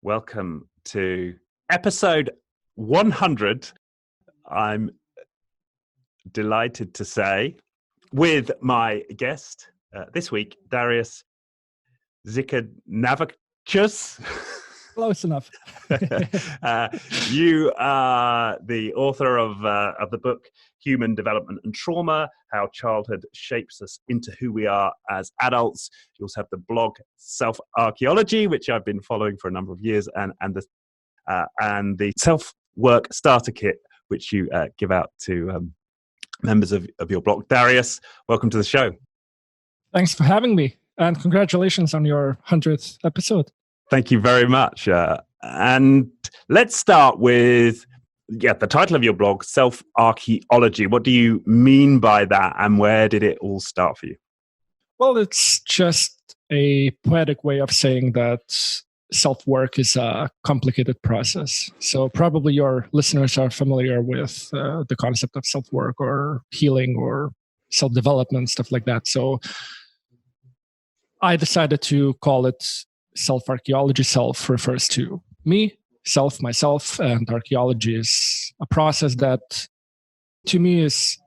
Welcome to episode 100. I'm delighted to say, with my guest this week, Darius Cikanavicius. Close enough. You are the author of the book Human Development and Trauma: How Childhood Shapes Us into Who We Are as Adults. You also have the blog Self-Archeology, which I've been following for a number of years, and the Self-Work Starter Kit, which you give out to members of your blog. Darius, welcome to the show. Thanks for having me, and congratulations on your 100th episode. Thank you very much. And let's start with the title of your blog, Self-Archeology. What do you mean by that, and where did it all start for you? Well, it's just a poetic way of saying that self-work is a complicated process. So probably your listeners are familiar with the concept of self-work or healing or self-development, stuff like that. So I decided to call it Self-Archeology. Self refers to me, self, myself, and archaeology is a process that to me is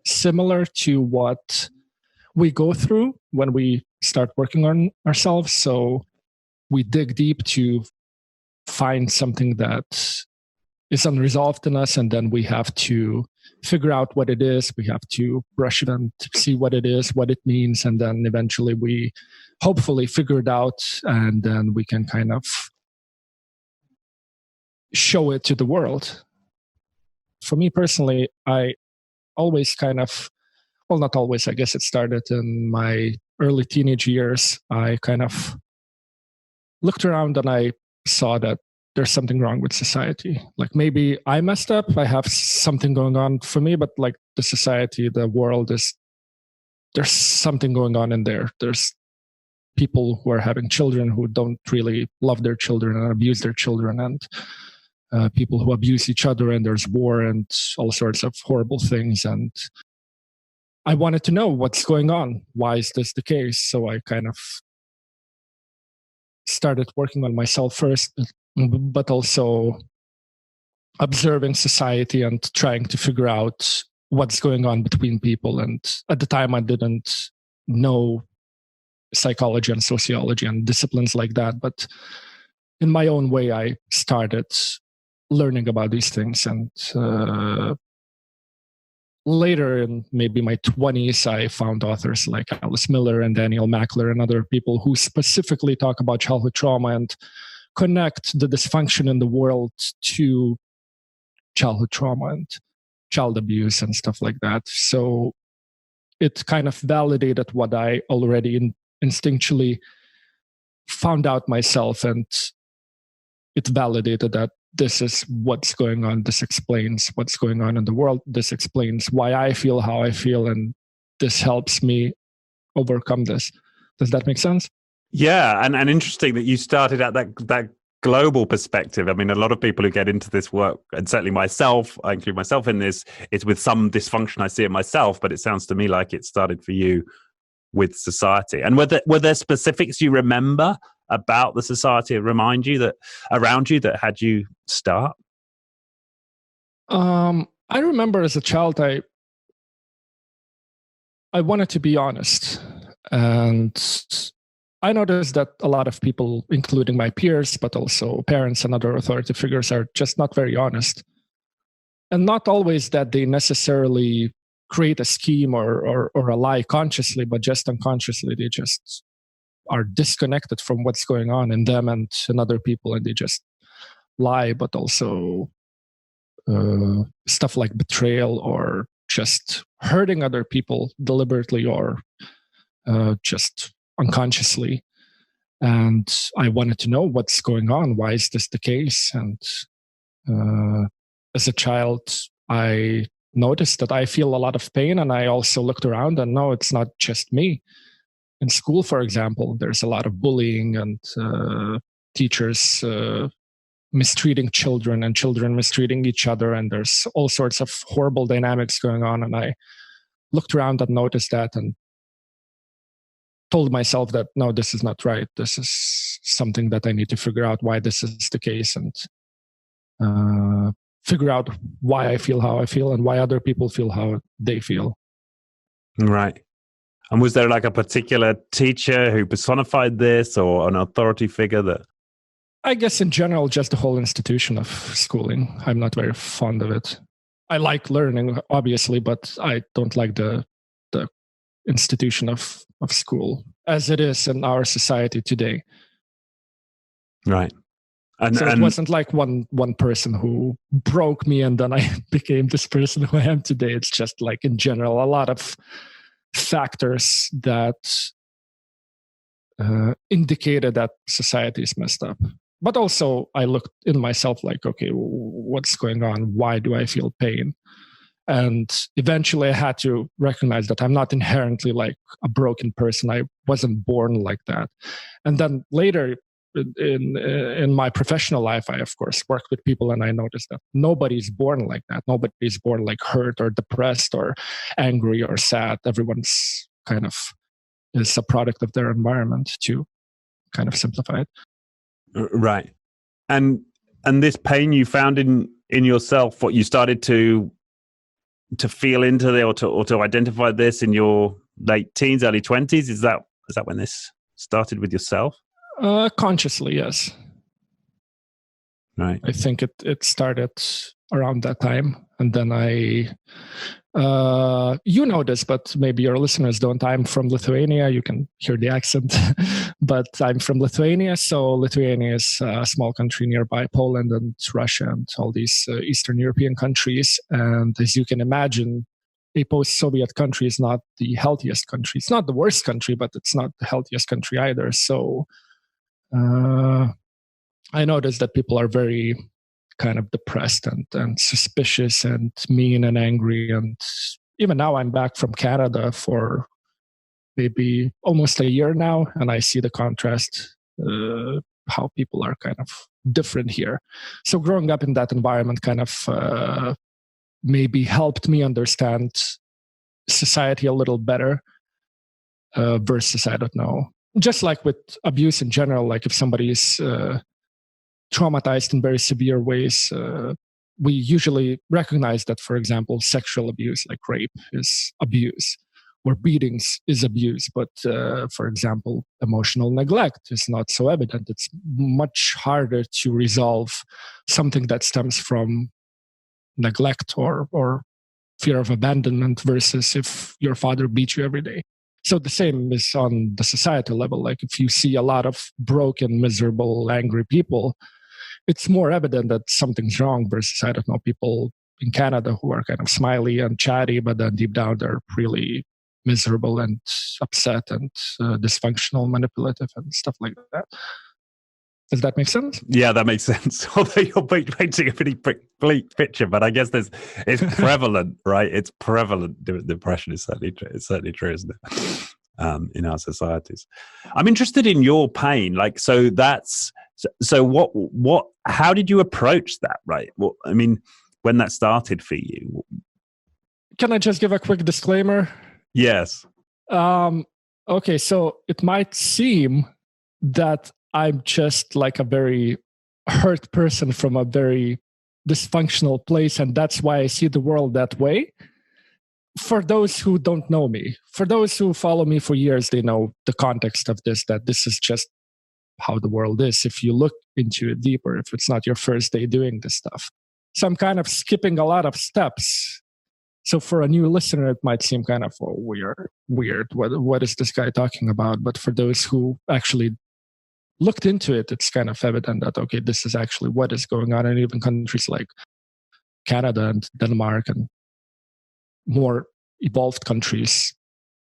similar to what we go through when we start working on ourselves. So we dig deep to find something that is unresolved in us, and then we have to figure out what it is. We have to brush it and see what it is, what it means, and then eventually we hopefully figure it out, and then we can kind of show it to the world. For me personally, I always not always, I guess it started in my early teenage years. I kind of looked around and I saw that there's something wrong with society. Like maybe I messed up, I have something going on for me, but like the society, the world there's something going on in there. There's people who are having children who don't really love their children and abuse their children, and people who abuse each other, and there's war and all sorts of horrible things. And I wanted to know what's going on. Why is this the case? So I kind of started working on myself first, but also observing society and trying to figure out what's going on between people. And at the time, I didn't know psychology and sociology and disciplines like that. But in my own way, I started learning about these things. And later in maybe my 20s, I found authors like Alice Miller and Daniel Mackler and other people who specifically talk about childhood trauma and connect the dysfunction in the world to childhood trauma and child abuse and stuff like that. So it kind of validated what I already instinctually found out myself, and it validated that this is what's going on. This explains what's going on in the world. This explains why I feel how I feel, and this helps me overcome this. Does that make sense? Yeah, and interesting that you started at that global perspective. I mean, a lot of people who get into this work, and certainly myself, I include myself in this, it's with some dysfunction I see in myself, but it sounds to me like it started for you with society. And were there specifics you remember about the society around you that had you start? I remember as a child, I wanted to be honest, and I noticed that a lot of people, including my peers, but also parents and other authority figures, are just not very honest. And not always that they necessarily create a scheme or a lie consciously, but just unconsciously, they just are disconnected from what's going on in them and in other people, and they just lie. But also stuff like betrayal or just hurting other people deliberately or just unconsciously. And I wanted to know what's going on. Why is this the case? And as a child, I noticed that I feel a lot of pain, and I also looked around and no, it's not just me. In school, for example, there's a lot of bullying and teachers mistreating children and children mistreating each other, and there's all sorts of horrible dynamics going on. And I looked around and noticed that, and told myself that, no, this is not right. This is something that I need to figure out why this is the case, and figure out why I feel how I feel and why other people feel how they feel. Right. And was there like a particular teacher who personified this, or an authority figure that... I guess in general, just the whole institution of schooling. I'm not very fond of it. I like learning, obviously, but I don't like the institution of school as it is in our society today. Right. So it wasn't like one person who broke me and then I became this person who I am today. It's just like in general, a lot of factors that indicated that society is messed up. But also I looked in myself like, okay, what's going on? Why do I feel pain? And eventually I had to recognize that I'm not inherently like a broken person. I wasn't born like that. And then later in my professional life, I of course worked with people, and I noticed that nobody's born like that. Nobody's born like hurt or depressed or angry or sad. Everyone's kind of is a product of their environment, to kind of simplify it. Right. And this pain you found in yourself, what you started to feel into it, or to identify this in your late teens, early 20s, is that when this started with yourself? Consciously, yes. Right. I think it started around that time. And then you know this, but maybe your listeners don't. I'm from Lithuania. You can hear the accent, but I'm from Lithuania. So Lithuania is a small country nearby Poland and Russia and all these Eastern European countries. And as you can imagine, a post-Soviet country is not the healthiest country. It's not the worst country, but it's not the healthiest country either. So I noticed that people are very kind of depressed and suspicious and mean and angry. And even now I'm back from Canada for maybe almost a year now, and I see the contrast, how people are kind of different here. So growing up in that environment kind of maybe helped me understand society a little better versus, I don't know, just like with abuse in general, like if somebody is traumatized in very severe ways, we usually recognize that, for example, sexual abuse, like rape, is abuse, or beatings is abuse. But for example, emotional neglect is not so evident. It's much harder to resolve something that stems from neglect or fear of abandonment versus if your father beat you every day. So the same is on the societal level. Like if you see a lot of broken, miserable, angry people, it's more evident that something's wrong versus, I don't know, people in Canada who are kind of smiley and chatty, but then deep down they're really miserable and upset and dysfunctional, manipulative and stuff like that. Does that make sense? Yeah, that makes sense. Although you're painting a pretty bleak picture, but I guess it's prevalent, right? It's prevalent. Depression is certainly true, isn't it? In our societies. I'm interested in your pain. Like, so what? How did you approach that? Right. Well, I mean, when that started for you. Can I just give a quick disclaimer? Yes. Okay, so it might seem that I'm just like a very hurt person from a very dysfunctional place, and that's why I see the world that way. For those who don't know me, for those who follow me for years, they know the context of this, that this is just how the world is. If you look into it deeper, if it's not your first day doing this stuff. So I'm kind of skipping a lot of steps. So for a new listener, it might seem kind of weird. What is this guy talking about? But for those who actually looked into it, it's kind of evident that, okay, this is actually what is going on. And even countries like Canada and Denmark and more evolved countries,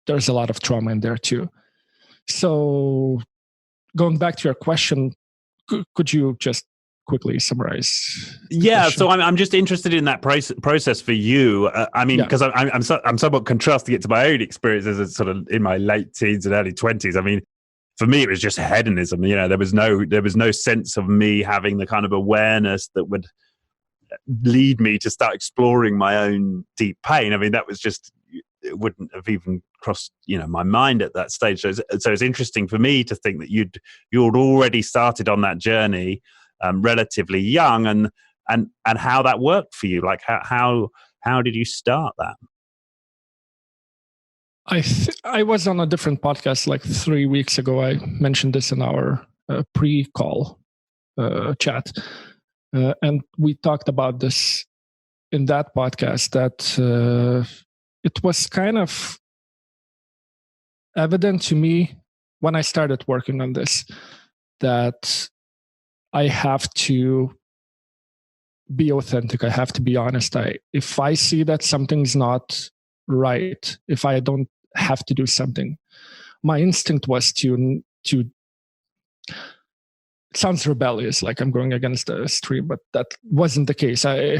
there's a lot of trauma in there too. So going back to your question, could you just quickly summarize? Yeah, so I'm just interested in that process for you. I mean, because I'm somewhat contrasting it to my own experiences as sort of in my late teens and early 20s. I mean, for me, it was just hedonism. You know, there was no sense of me having the kind of awareness that would lead me to start exploring my own deep pain. I mean, that was just it wouldn't have even crossed my mind at that stage. So it's interesting for me to think that you'd already started on that journey relatively young, and how that worked for you. Like how did you start that? I was on a different podcast like 3 weeks ago. I mentioned this in our pre-call chat, and we talked about this in that podcast, that it was kind of evident to me when I started working on this that I have to be authentic. I have to be honest. If I see that something's not right, if I don't have to do something, my instinct was to it sounds rebellious, like I'm going against the stream, but that wasn't the case. I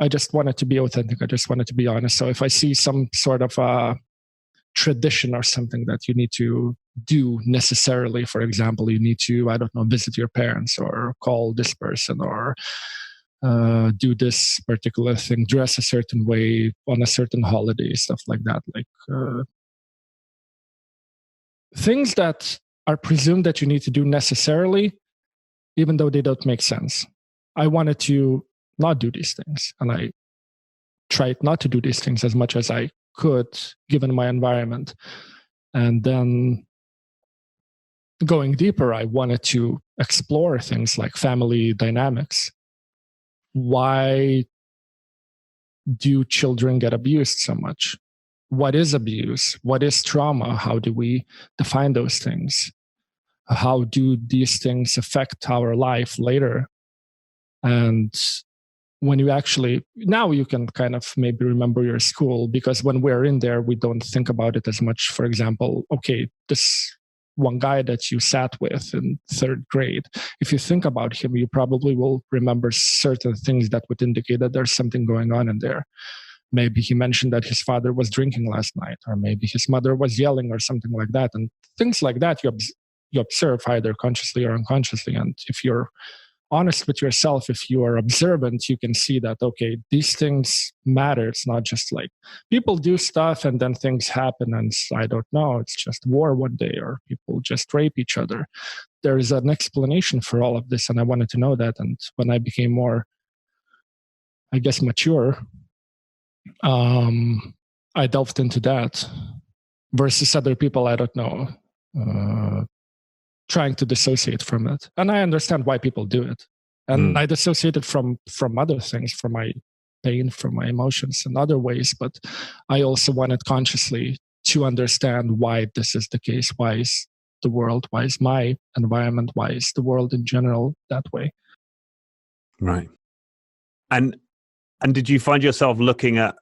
just wanted to be authentic. I just wanted to be honest. So if I see some sort of a tradition or something that you need to do necessarily, for example, you need to, I don't know, visit your parents or call this person or do this particular thing, dress a certain way on a certain holiday, stuff like that. Like things that are presumed that you need to do necessarily, even though they don't make sense. I wanted to not do these things. And I tried not to do these things as much as I could, given my environment. And then going deeper, I wanted to explore things like family dynamics. Why do children get abused so much? What is abuse? What is trauma? How do we define those things? How do these things affect our life later? And when you actually, now you can kind of maybe remember your school, because when we're in there, we don't think about it as much. For example, okay, this one guy that you sat with in third grade, if you think about him, you probably will remember certain things that would indicate that there's something going on in there. Maybe he mentioned that his father was drinking last night, or maybe his mother was yelling or something like that. And things like that you observe either consciously or unconsciously. And if you're honest with yourself, if you are observant, you can see that, okay, these things matter. It's not just like people do stuff and then things happen and I don't know, it's just war one day, or people just rape each other. There's an explanation for all of this, and I wanted to know that. And when I became more, I guess, mature, I delved into that versus other people, I don't know, trying to dissociate from it. And I understand why people do it. And I dissociate it from other things, from my pain, from my emotions in other ways. But I also wanted consciously to understand why this is the case. Why is the world, why is my environment, why is the world in general that way? Right. And did you find yourself looking at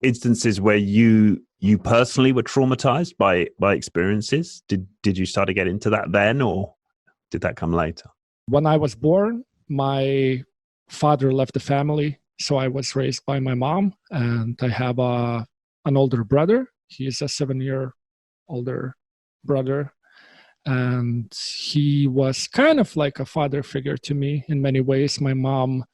instances where you personally were traumatized by experiences? Did you start to get into that then, or did that come later? When I was born, my father left the family, so I was raised by my mom, and I have an older brother. He is a 7-year older brother, and he was kind of like a father figure to me in many ways. My mom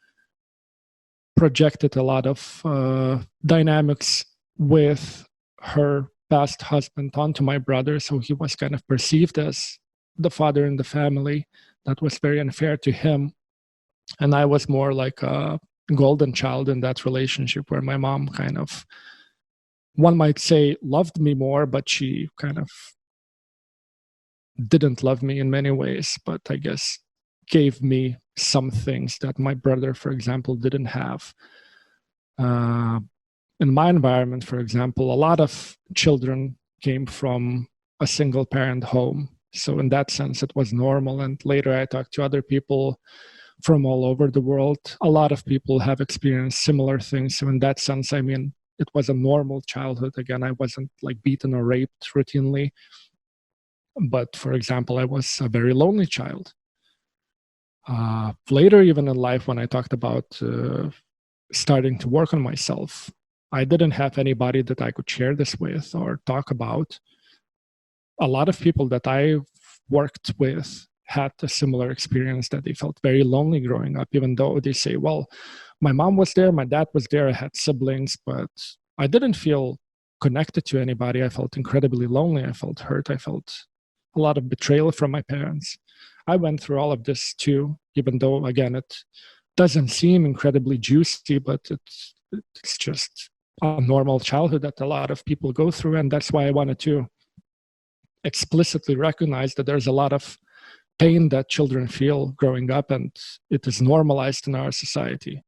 projected a lot of dynamics with her past husband onto my brother, so he was kind of perceived as the father in the family. That was very unfair to him, and I was more like a golden child in that relationship, where my mom kind of, one might say, loved me more, but she kind of didn't love me in many ways, but I guess gave me some things that my brother, for example, didn't have. In my environment, for example, a lot of children came from a single parent home. So in that sense, it was normal. And later I talked to other people from all over the world. A lot of people have experienced similar things. So in that sense, I mean, it was a normal childhood. Again, I wasn't like beaten or raped routinely. But for example, I was a very lonely child. Later, even in life, when I talked about starting to work on myself, I didn't have anybody that I could share this with or talk about. A lot of people that I worked with had a similar experience, that they felt very lonely growing up, even though they say, well, my mom was there, my dad was there, I had siblings, but I didn't feel connected to anybody. I felt incredibly lonely. I felt hurt. I felt a lot of betrayal from my parents. I went through all of this too, even though, again, it doesn't seem incredibly juicy, but it's just a normal childhood that a lot of people go through. And that's why I wanted to explicitly recognize that there's a lot of pain that children feel growing up, and it is normalized in our society.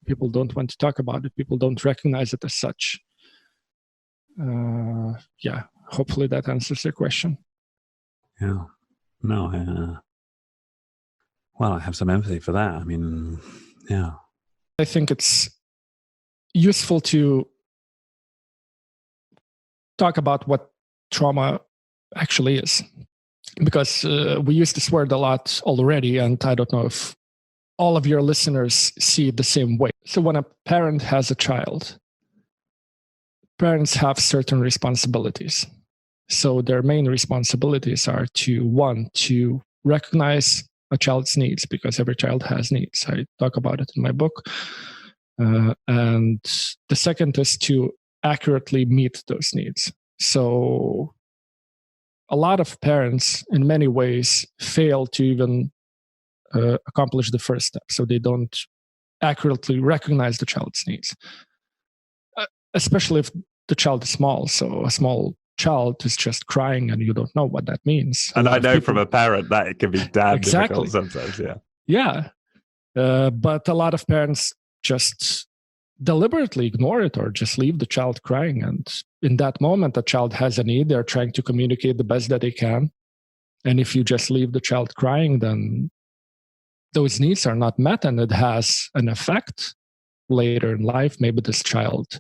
People don't want to talk about it. People don't recognize it as such. Yeah, hopefully that answers your question. Yeah. No, well, I have some empathy for that. I mean, yeah. I think it's useful to talk about what trauma actually is, because we use this word a lot already, and I don't know if all of your listeners see it the same way. So when a parent has a child, parents have certain responsibilities. So their main responsibilities are to recognize a child's needs, because every child has needs. I talk about it in my book. And the second is to accurately meet those needs. So a lot of parents, in many ways, fail to even accomplish the first step. So they don't accurately recognize the child's needs, especially if the child is small. So a small child is just crying and you don't know what that means. And I know from a parent that it can be damn difficult sometimes. Yeah. But a lot of parents just deliberately ignore it or just leave the child crying. And in that moment, the child has a need. They're trying to communicate the best that they can. And if you just leave the child crying, then those needs are not met, and it has an effect later in life. Maybe this child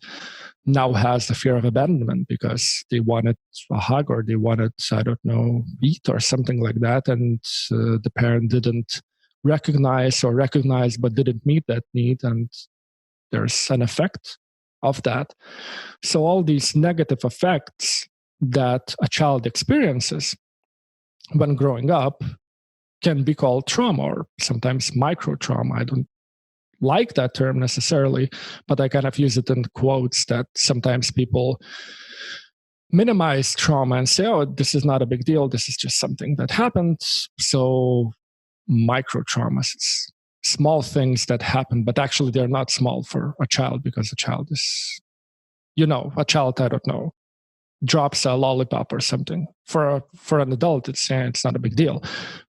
now has the fear of abandonment because they wanted a hug, or they wanted, I don't know, eat or something like that. And the parent didn't recognize but didn't meet that need. And there's an effect of that. So all these negative effects that a child experiences when growing up can be called trauma, or sometimes micro trauma. I don't like that term necessarily, but I kind of use it in quotes that sometimes people minimize trauma and say, oh, this is not a big deal. This is just something that happened. So micro traumas, it's small things that happen, but actually they're not small for a child, because a child is, a child, I don't know, drops a lollipop or something. For an adult, it's not a big deal.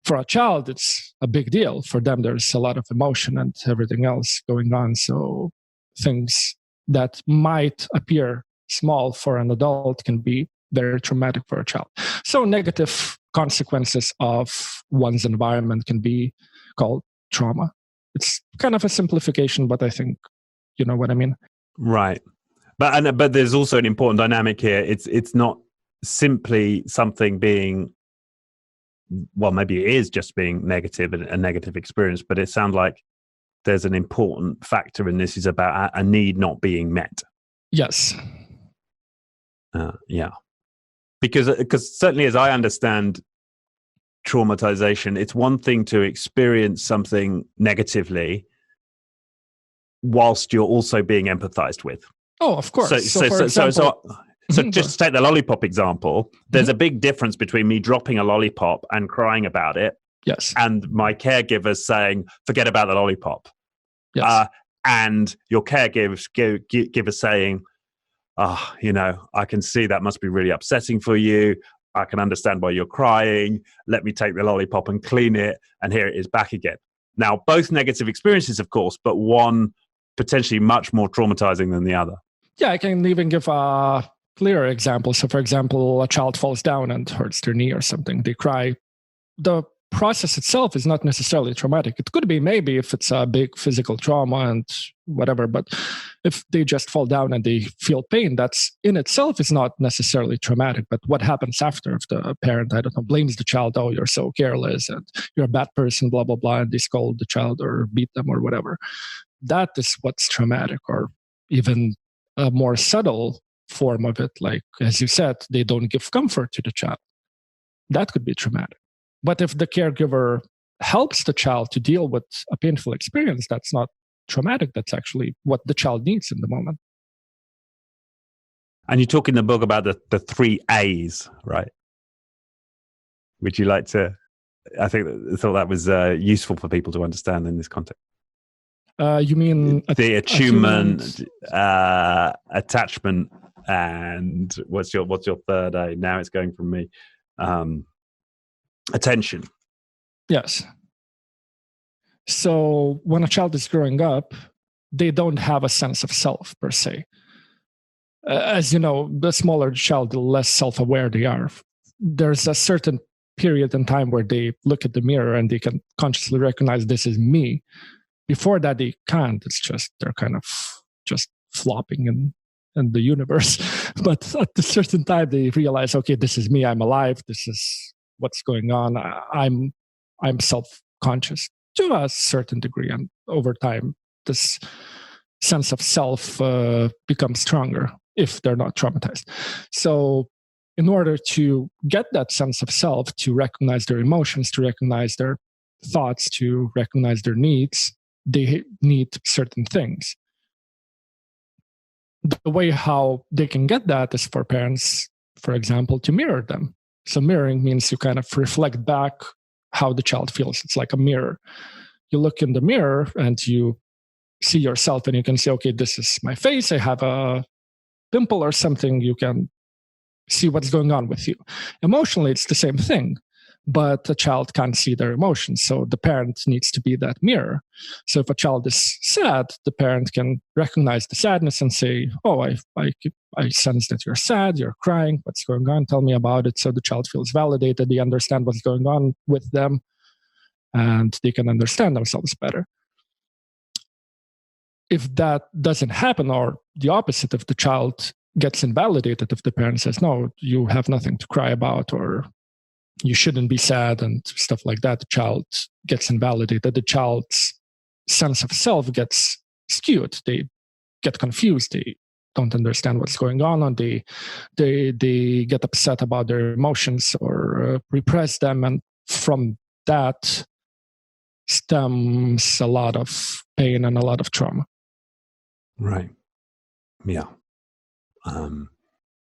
For a child, it's a big deal. For them, there's a lot of emotion and everything else going on. So things that might appear small for an adult can be very traumatic for a child. So negative consequences of one's environment can be called trauma. It's kind of a simplification, but I think you know what I mean. Right. But there's also an important dynamic here. It's not simply something being, well, maybe it is just being negative, a negative experience, but it sounds like there's an important factor in this is about a need not being met. Yes. Yeah. Because certainly as I understand traumatization, it's one thing to experience something negatively whilst you're also being empathized with. Oh, of course. So just to take the lollipop example, there's a big difference between me dropping a lollipop and crying about it. Yes. And my caregivers saying, forget about the lollipop. Yes. And your caregivers saying, I can see that must be really upsetting for you. I can understand why you're crying. Let me take the lollipop and clean it. And here it is back again. Now, both negative experiences, of course, but one potentially much more traumatizing than the other. Yeah, I can even give a clearer example. So, for example, a child falls down and hurts their knee or something. They cry. The process itself is not necessarily traumatic. It could be maybe if it's a big physical trauma and whatever, but if they just fall down and they feel pain, that's in itself is not necessarily traumatic. But what happens after, if the parent, I don't know, blames the child, oh, you're so careless and you're a bad person, blah, blah, blah, and they scold the child or beat them or whatever. That is what's traumatic, or even a more subtle form of it. Like, as you said, they don't give comfort to the child. That could be traumatic. But if the caregiver helps the child to deal with a painful experience, that's not traumatic. That's actually what the child needs in the moment. And you talk in the book about the 3 A's, right? Would you like to? I thought that was useful for people to understand in this context. You mean the attunement, attachment, and what's your third A? Now it's going from me. Attention. Yes. So when a child is growing up, they don't have a sense of self per se. As you know, the smaller the child, the less self-aware they are. There's a certain period in time where they look at the mirror and they can consciously recognize this is me. Before that, they can't. It's just they're kind of just flopping in the universe. But at a certain time, they realize, okay, this is me. I'm alive. This is what's going on. I'm self-conscious to a certain degree, and over time, this sense of self becomes stronger if they're not traumatized. So, in order to get that sense of self, to recognize their emotions, to recognize their thoughts, to recognize their needs, they need certain things. The way how they can get that is for parents, for example, to mirror them. So mirroring means you kind of reflect back how the child feels. It's like a mirror. You look in the mirror and you see yourself and you can say, okay, this is my face. I have a pimple or something. You can see what's going on with you. Emotionally, it's the same thing. But a child can't see their emotions. So the parent needs to be that mirror. So if a child is sad, the parent can recognize the sadness and say, oh, I sense that you're sad, you're crying, what's going on? Tell me about it. So the child feels validated. They understand what's going on with them and they can understand themselves better. If that doesn't happen, or the opposite, if the child gets invalidated, if the parent says, no, you have nothing to cry about, or you shouldn't be sad and stuff like that, the child gets invalidated. The child's sense of self gets skewed. They get confused. They don't understand what's going on, and they get upset about their emotions or repress them. And from that stems a lot of pain and a lot of trauma. Right. Yeah. And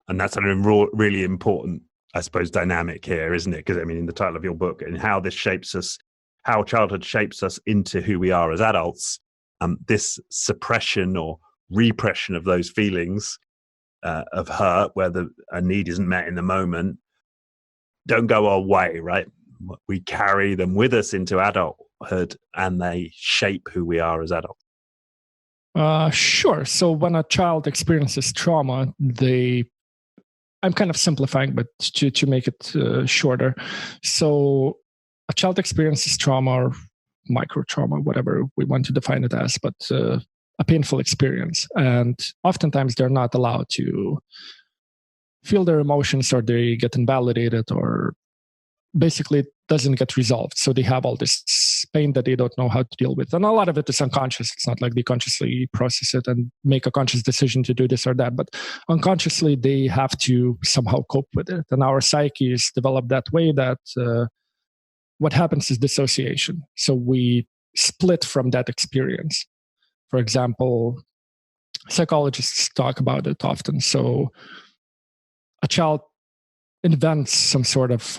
that's a really important, I suppose, dynamic here, isn't it? Because I mean, in the title of your book, and how this shapes us, how childhood shapes us into who we are as adults, this suppression or repression of those feelings of hurt, where a need isn't met in the moment, don't go our way, right? We carry them with us into adulthood, and they shape who we are as adults. Sure. So when a child experiences trauma, I'm kind of simplifying, but to make it shorter. So a child experiences trauma or micro trauma, whatever we want to define it as, but a painful experience. And oftentimes they're not allowed to feel their emotions, or they get invalidated, or basically it doesn't get resolved. So they have all this pain that they don't know how to deal with. And a lot of it is unconscious. It's not like they consciously process it and make a conscious decision to do this or that, but unconsciously they have to somehow cope with it. And our psyche is developed that way that what happens is dissociation. So we split from that experience. For example, psychologists talk about it often. So a child invents some sort of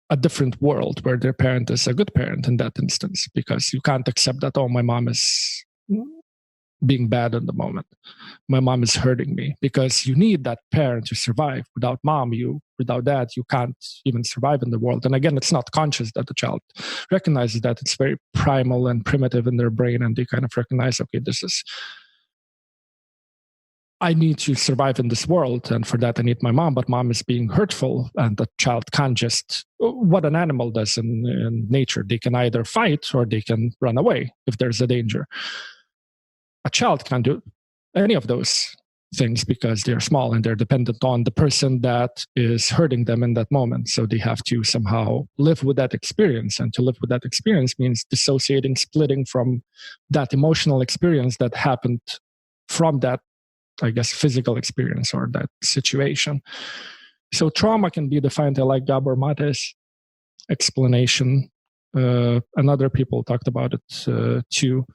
a different world where their parent is a good parent in that instance, because you can't accept that, oh, my mom is being bad in the moment. My mom is hurting me, because you need that parent to survive. Without without that, you can't even survive in the world. And again, it's not conscious that the child recognizes that. It's very primal and primitive in their brain, and they kind of recognize, okay, I need to survive in this world, and for that I need my mom, but mom is being hurtful, and the child can't just, what an animal does in nature. They can either fight or they can run away if there's a danger. A child can't do any of those things because they're small and they're dependent on the person that is hurting them in that moment. So they have to somehow live with that experience. And to live with that experience means dissociating, splitting from that emotional experience that happened from that, I guess, physical experience or that situation. So trauma can be defined, I like Gabor Mate's explanation, and other people talked about it too.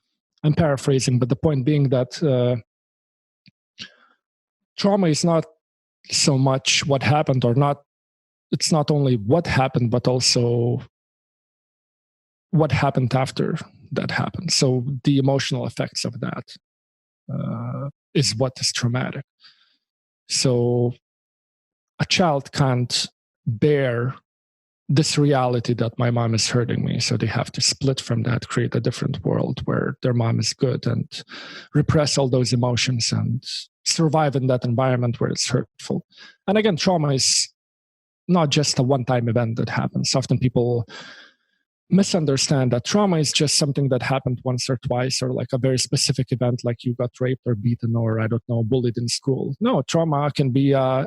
I'm paraphrasing, but the point being that trauma is not so much what happened or not. It's not only what happened, but also what happened after that happened. So the emotional effects of that is what is traumatic. So a child can't bear this reality that my mom is hurting me. So they have to split from that, create a different world where their mom is good, and repress all those emotions and survive in that environment where it's hurtful. And again, trauma is not just a one-time event that happens. Often people misunderstand that trauma is just something that happened once or twice, or like a very specific event, like you got raped or beaten or, I don't know, bullied in school. No, trauma can be an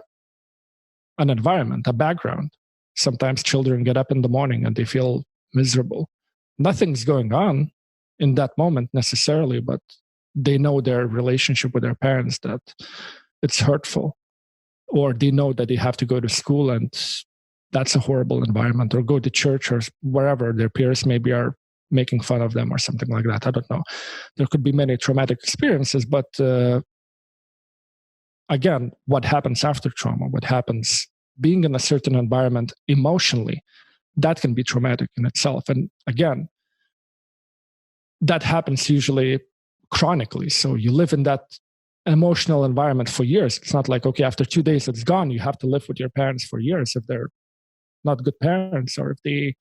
environment, a background. Sometimes children get up in the morning and they feel miserable. Nothing's going on in that moment necessarily, but they know their relationship with their parents, that it's hurtful, or they know that they have to go to school and that's a horrible environment, or go to church or wherever their peers maybe are making fun of them or something like that. I don't know. There could be many traumatic experiences, but again, what happens after trauma, what happens being in a certain environment emotionally, that can be traumatic in itself. And again, that happens usually chronically. So you live in that emotional environment for years. It's not like, okay, after 2 days it's gone. You have to live with your parents for years if they're not good parents, or if they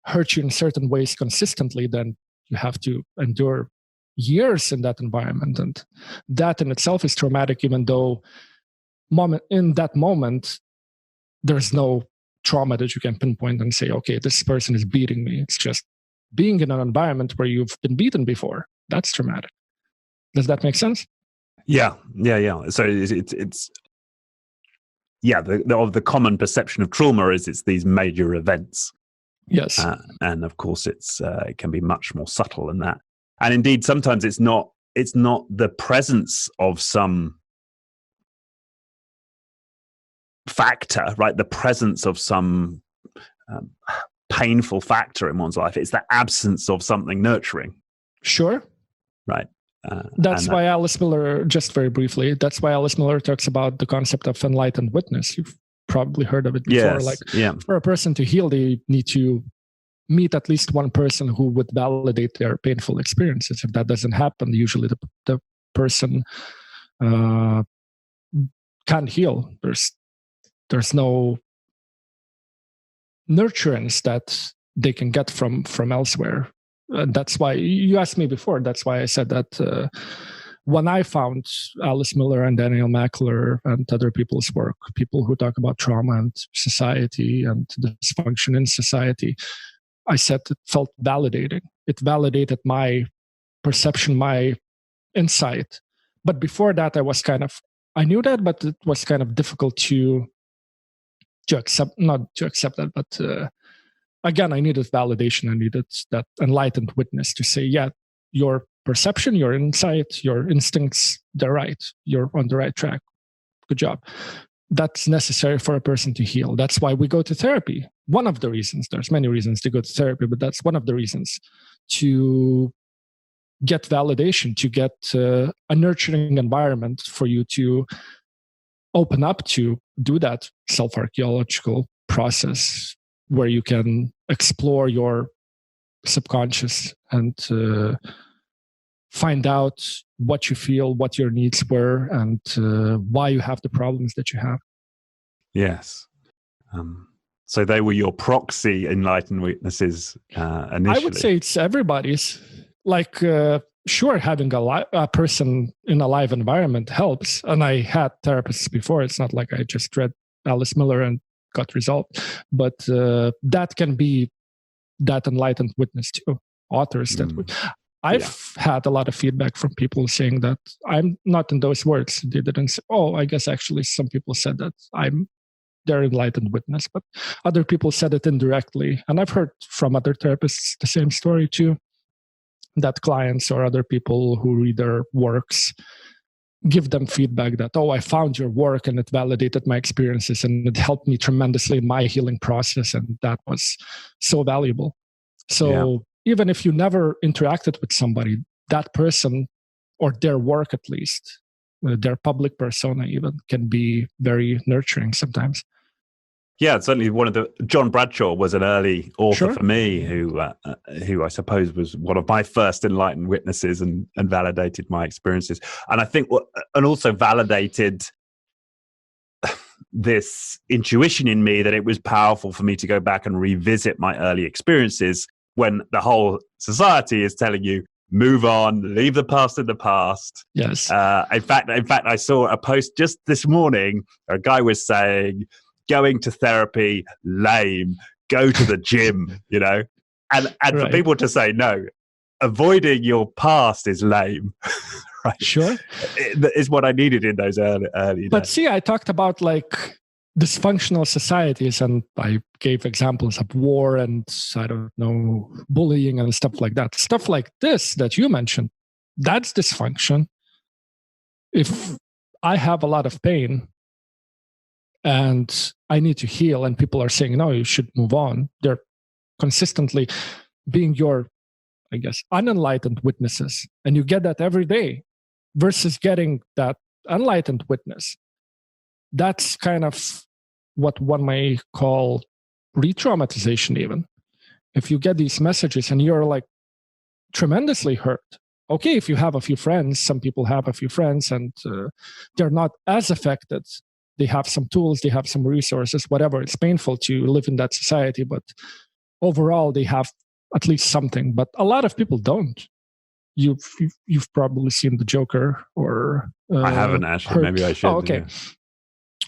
hurt you in certain ways consistently, then you have to endure years in that environment. And that in itself is traumatic, even though in that moment, there's no trauma that you can pinpoint and say, okay, this person is beating me. It's just being in an environment where you've been beaten before. That's traumatic. Does that make sense? Yeah. So it's the common perception of trauma is it's these major events. Yes. And of course it can be much more subtle than that. And indeed, sometimes it's not the presence of some factor, right? The presence of some painful factor in one's life. It's the absence of something nurturing. Sure. Right. That's why Alice Miller, just very briefly, that's why Alice Miller talks about the concept of enlightened witness. You've probably heard of it before. For a person to heal, they need to meet at least one person who would validate their painful experiences. If that doesn't happen, usually the person can't heal. There's no nurturance that they can get from elsewhere. That's why you asked me before. That's why I said that when I found Alice Miller and Daniel Mackler and other people's work, people who talk about trauma and society and dysfunction in society, I said it felt validating. It validated my perception, my insight. But before that, I knew that, but it was kind of difficult to accept, not to accept that, but again, I needed validation. I needed that enlightened witness to say, yeah, your perception, your insight, your instincts, they're right. You're on the right track. Good job. That's necessary for a person to heal. That's why we go to therapy. One of the reasons, there's many reasons to go to therapy, but that's one of the reasons, to get validation, to get a nurturing environment for you to open up to do that self-archeological process where you can explore your subconscious and find out what you feel, what your needs were, and why you have the problems that you have. Yes. So they were your proxy enlightened witnesses initially? I would say it's everybody's. Like, sure, having a person in a live environment helps. And I had therapists before. It's not like I just read Alice Miller and got resolved. But that can be that enlightened witness too. Authors that I've had a lot of feedback from people saying that I'm not in those words. They didn't say, oh, I guess actually some people said that I'm their enlightened witness, but other people said it indirectly. And I've heard from other therapists the same story too, that clients or other people who read their works give them feedback that, oh, I found your work and it validated my experiences and it helped me tremendously in my healing process. And that was so valuable. So even if you never interacted with somebody, that person or their work at least their public persona even can be very nurturing sometimes. Yeah, certainly John Bradshaw was an early author Sure. for me who I suppose was one of my first enlightened witnesses and validated my experiences. And I think, and also validated this intuition in me that it was powerful for me to go back and revisit my early experiences when the whole society is telling you, move on, leave the past in the past. Yes. In fact, I saw a post just this morning. A guy was saying, going to therapy, lame. Go to the gym, you know? And right. For people to say, no, avoiding your past is lame. Right? Sure. Is what I needed in those early But days. see, I talked about like dysfunctional societies, and I gave examples of war and, I don't know, bullying and stuff like that. Stuff like this that you mentioned, that's dysfunction. If I have a lot of pain and I need to heal, and people are saying, no, you should move on, they're consistently being your, I guess, unenlightened witnesses. And you get that every day versus getting that enlightened witness. That's kind of what one may call re-traumatization even. If you get these messages and you're like tremendously hurt. Okay, if you have a few friends, some people have a few friends and they're not as affected. They have some tools, they have some resources, whatever. It's painful to live in that society, but overall they have at least something. But a lot of people don't. You've probably seen The Joker, or I haven't actually. Maybe I should. Oh, okay. Yeah.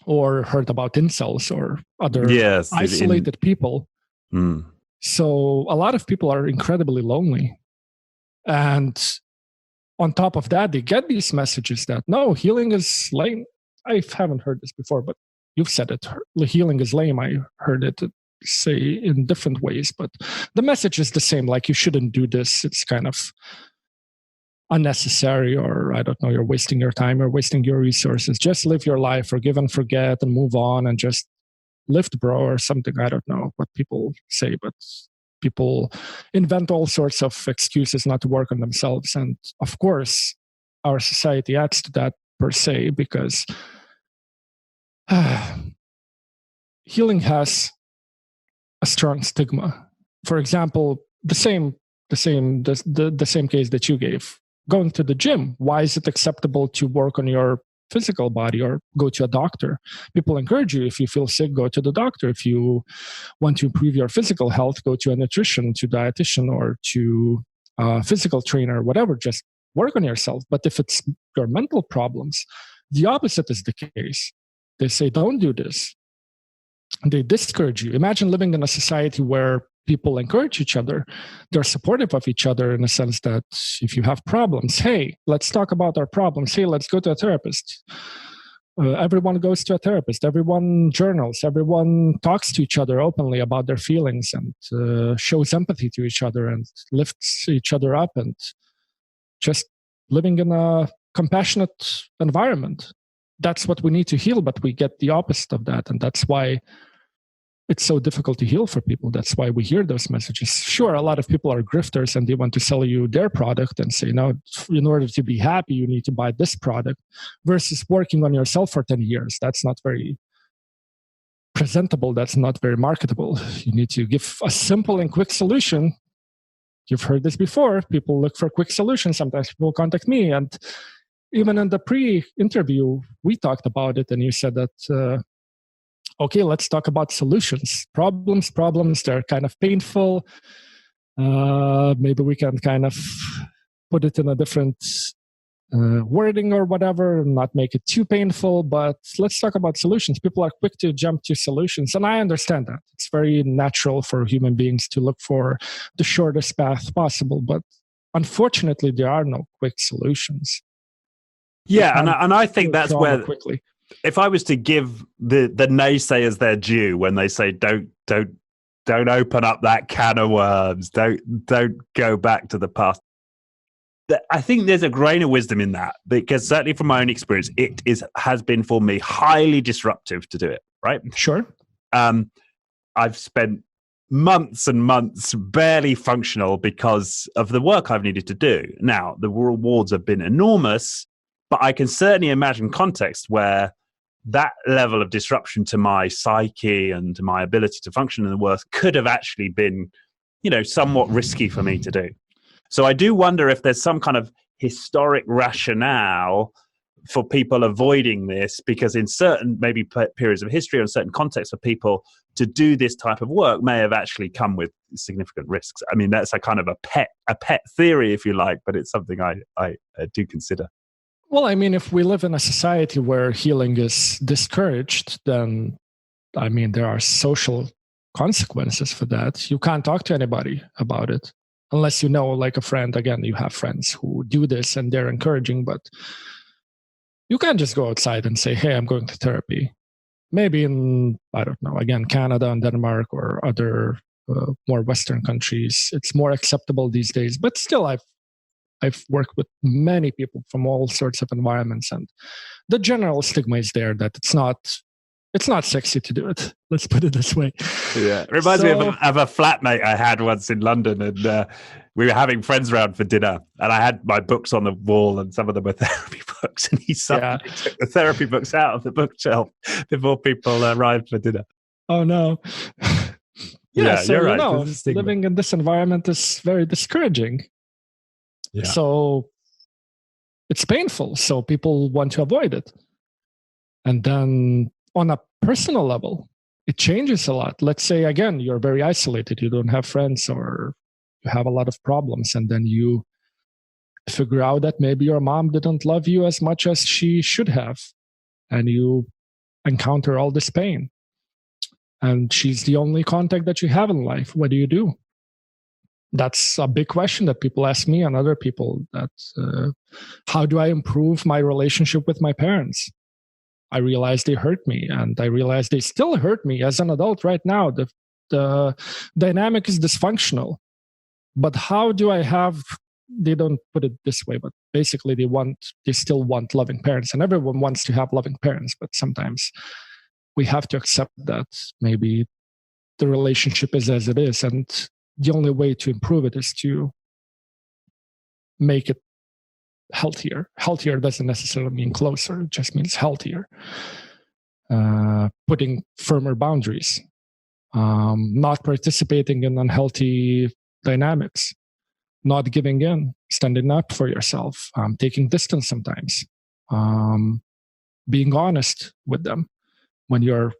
Or heard about incels or other isolated people. Mm. So a lot of people are incredibly lonely. And on top of that, they get these messages that, no, healing is lame. I haven't heard this before, but you've said it. Healing is lame. I heard it say in different ways, but the message is the same. Like, you shouldn't do this. It's kind of unnecessary, or I don't know, you're wasting your time, you're wasting your resources. Just live your life, forgive and forget and move on and just lift, bro, or something. I don't know what people say, but people invent all sorts of excuses not to work on themselves. And of course, our society adds to that per se, because healing has a strong stigma. For example, the same case that you gave. Going to the gym, why is it acceptable to work on your physical body or go to a doctor? People encourage you, if you feel sick, go to the doctor. If you want to improve your physical health, go to a nutrition, to dietitian, or to a physical trainer, whatever. Just work on yourself. But if it's your mental problems, the opposite is the case. They say, don't do this. They discourage you. Imagine living in a society where people encourage each other. They're supportive of each other in a sense that if you have problems, hey, let's talk about our problems. Hey, let's go to a therapist. Everyone goes to a therapist. Everyone journals. Everyone talks to each other openly about their feelings and shows empathy to each other and lifts each other up, and just living in a compassionate environment. That's what we need to heal, but we get the opposite of that. And that's why it's so difficult to heal for people. That's why we hear those messages. Sure, a lot of people are grifters and they want to sell you their product and say, no, in order to be happy, you need to buy this product, versus working on yourself for 10 years. That's not very presentable. That's not very marketable. You need to give a simple and quick solution. You've heard this before. People look for quick solutions. Sometimes people contact me. And even in the pre-interview, we talked about it. And you said that, okay, let's talk about solutions. Problems, they're kind of painful. Maybe we can kind of put it in a different wording or whatever, not make it too painful, but let's talk about solutions. People are quick to jump to solutions, and I understand that. It's very natural for human beings to look for the shortest path possible, but unfortunately, there are no quick solutions. Yeah, and I think that's where... quickly. If I was to give the naysayers their due when they say don't open up that can of worms, don't go back to the past, I think there's a grain of wisdom in that, because certainly from my own experience, has been for me highly disruptive to do it. Right? Sure. I've spent months and months barely functional because of the work I've needed to do. Now the rewards have been enormous. But I can certainly imagine contexts where that level of disruption to my psyche and to my ability to function in the world could have actually been, somewhat risky for me to do. So I do wonder if there's some kind of historic rationale for people avoiding this, because in certain maybe periods of history or in certain contexts for people to do this type of work may have actually come with significant risks. I mean, that's a kind of a pet theory, if you like, but it's something I do consider. Well, I mean, if we live in a society where healing is discouraged, then, I mean, there are social consequences for that. You can't talk to anybody about it unless you know, like a friend. Again, you have friends who do this and they're encouraging, but you can't just go outside and say, hey, I'm going to therapy. Maybe in, I don't know, again, Canada and Denmark or other more Western countries, it's more acceptable these days. But still, I've worked with many people from all sorts of environments, and the general stigma is there that it's not sexy to do it. Let's put it this way. Yeah, it reminds me of a flatmate I had once in London, and we were having friends around for dinner, and I had my books on the wall, and some of them were therapy books, and he suddenly took the therapy books out of the bookshelf before people arrived for dinner. Oh no. Yeah, so you're right. Living in this environment is very discouraging. Yeah. So it's painful. So people want to avoid it. And then on a personal level, it changes a lot. Let's say, again, you're very isolated. You don't have friends or you have a lot of problems. And then you figure out that maybe your mom didn't love you as much as she should have. And you encounter all this pain. And she's the only contact that you have in life. What do you do? That's a big question that people ask me and other people. That how do I improve my relationship with my parents? I realize they hurt me, and I realize they still hurt me as an adult right now. The dynamic is dysfunctional. But how do I have? They don't put it this way, but basically they still want loving parents, and everyone wants to have loving parents. But sometimes we have to accept that maybe the relationship is as it is, and the only way to improve it is to make it healthier. Healthier doesn't necessarily mean closer. It just means healthier. Putting firmer boundaries. Not participating in unhealthy dynamics. Not giving in. Standing up for yourself. Taking distance sometimes. Being honest with them when you're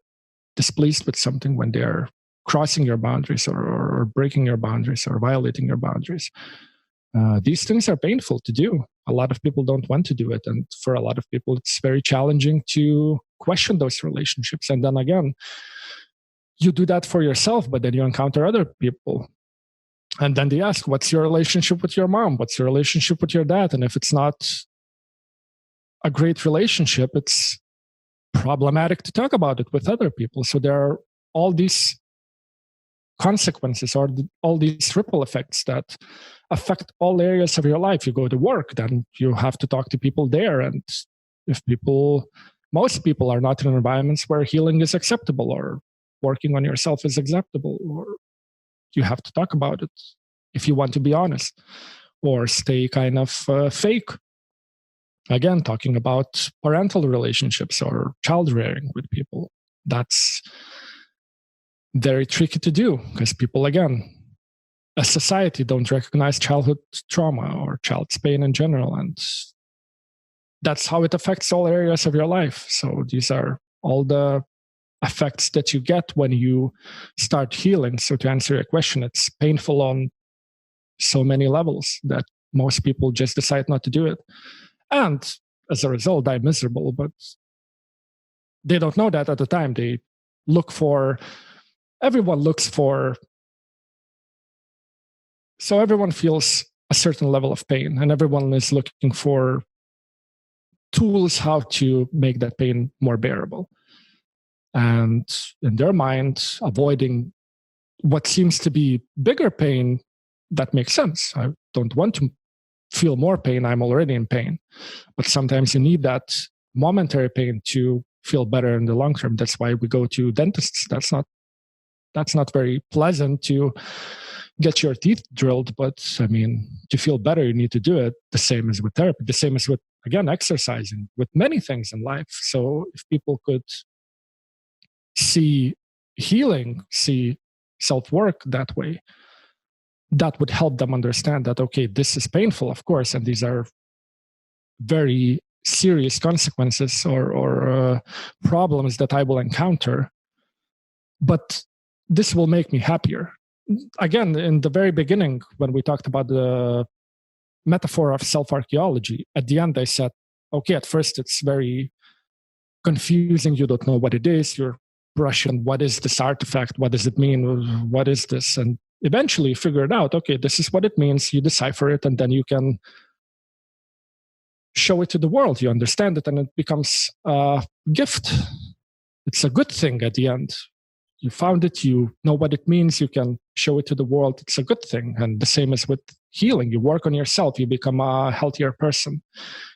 displeased with something, when they're crossing your boundaries or breaking your boundaries or violating your boundaries. These things are painful to do. A lot of people don't want to do it. And for a lot of people, it's very challenging to question those relationships. And then again, you do that for yourself, but then you encounter other people. And then they ask, what's your relationship with your mom? What's your relationship with your dad? And if it's not a great relationship, it's problematic to talk about it with other people. So there are all these consequences or all these ripple effects that affect all areas of your life. You go to work, then you have to talk to people there. And if most people are not in environments where healing is acceptable or working on yourself is acceptable, or you have to talk about it if you want to be honest or stay kind of fake. Again, talking about parental relationships or child rearing with people. That's very tricky to do because people, again, as society, don't recognize childhood trauma or child's pain in general. And that's how it affects all areas of your life. So these are all the effects that you get when you start healing. So to answer your question, it's painful on so many levels that most people just decide not to do it. And as a result, die miserable. But they don't know that at the time. Everyone looks for, so everyone feels a certain level of pain, and everyone is looking for tools how to make that pain more bearable. And in their mind, avoiding what seems to be bigger pain, that makes sense. I don't want to feel more pain. I'm already in pain. But sometimes you need that momentary pain to feel better in the long term. That's why we go to dentists. That's not very pleasant to get your teeth drilled, but I mean, to feel better, you need to do it. The same as with therapy. The same as with again, exercising, with many things in life. So if people could see healing, see self-work that way, that would help them understand that, okay, this is painful, of course, and these are very serious consequences or problems that I will encounter, but this will make me happier. Again, in the very beginning, when we talked about the metaphor of self-archeology, at the end I said, okay, at first it's very confusing. You don't know what it is. You're brushing, what is this artifact? What does it mean? What is this? And eventually you figure it out. Okay, this is what it means. You decipher it, and then you can show it to the world. You understand it, and it becomes a gift. It's a good thing at the end. You found it, you know what it means, you can show it to the world. It's a good thing. And the same is with healing. You work on yourself, you become a healthier person.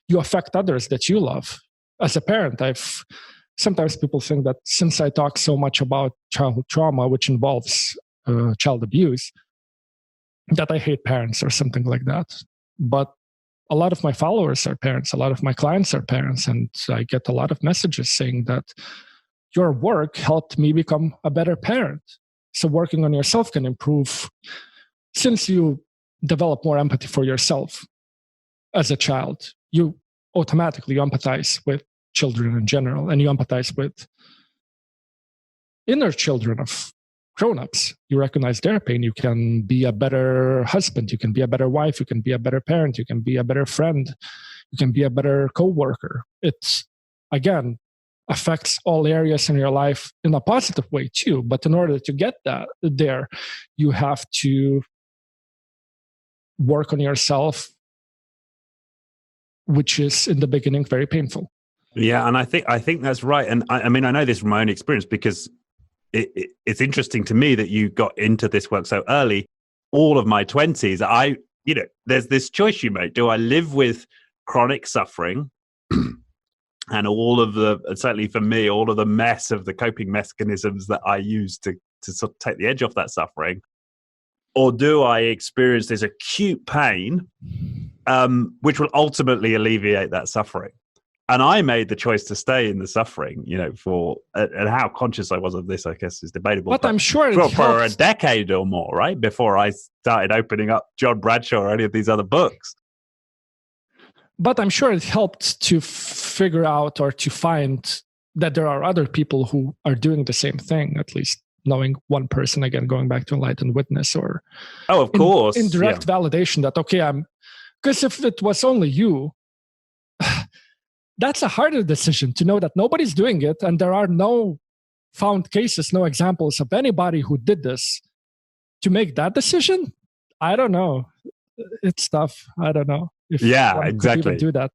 You affect others that you love. As a parent, sometimes people think that since I talk so much about childhood trauma, which involves child abuse, that I hate parents or something like that. But a lot of my followers are parents, a lot of my clients are parents, and I get a lot of messages saying that your work helped me become a better parent. So working on yourself can improve, since you develop more empathy for yourself as a child. You automatically empathize with children in general, and you empathize with inner children of grown-ups. You recognize their pain. You can be a better husband. You can be a better wife. You can be a better parent. You can be a better friend. You can be a better co-worker. It's, again, affects all areas in your life in a positive way too. But in order to get that there, you have to work on yourself, which is in the beginning very painful. Yeah, and I think that's right. And I mean, I know this from my own experience, because it's interesting to me that you got into this work so early. All of my 20s, there's this choice you make. Do I live with chronic suffering and certainly for me, all of the mess of the coping mechanisms that I use to sort of take the edge off that suffering? Or do I experience this acute pain, which will ultimately alleviate that suffering? And I made the choice to stay in the suffering, and how conscious I was of this, I guess, is debatable. But I'm sure for a decade or more, right, before I started opening up John Bradshaw or any of these other books. But I'm sure it helped to figure out or to find that there are other people who are doing the same thing, at least knowing one person, again, going back to enlightened witness or of course, indirect validation that, okay, because if it was only you, that's a harder decision to know that nobody's doing it and there are no found cases, no examples of anybody who did this. To make that decision, I don't know. It's tough. I don't know. Exactly. Do that,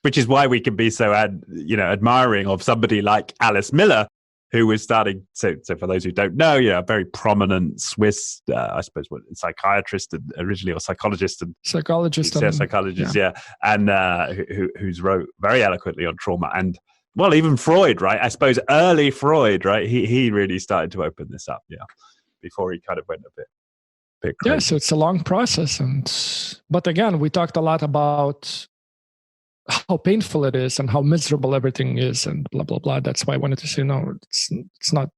which is why we can be so admiring of somebody like Alice Miller, who was starting. So for those who don't know, a very prominent Swiss, I suppose, psychiatrist originally, or psychologist, and psychologist, and who's wrote very eloquently on trauma, and well, even Freud, right? I suppose early Freud, right? He really started to open this up, before he kind of went a bit crazy. Yeah, so it's a long process, but again, we talked a lot about how painful it is and how miserable everything is and blah, blah, blah. That's why I wanted to say, no, it's not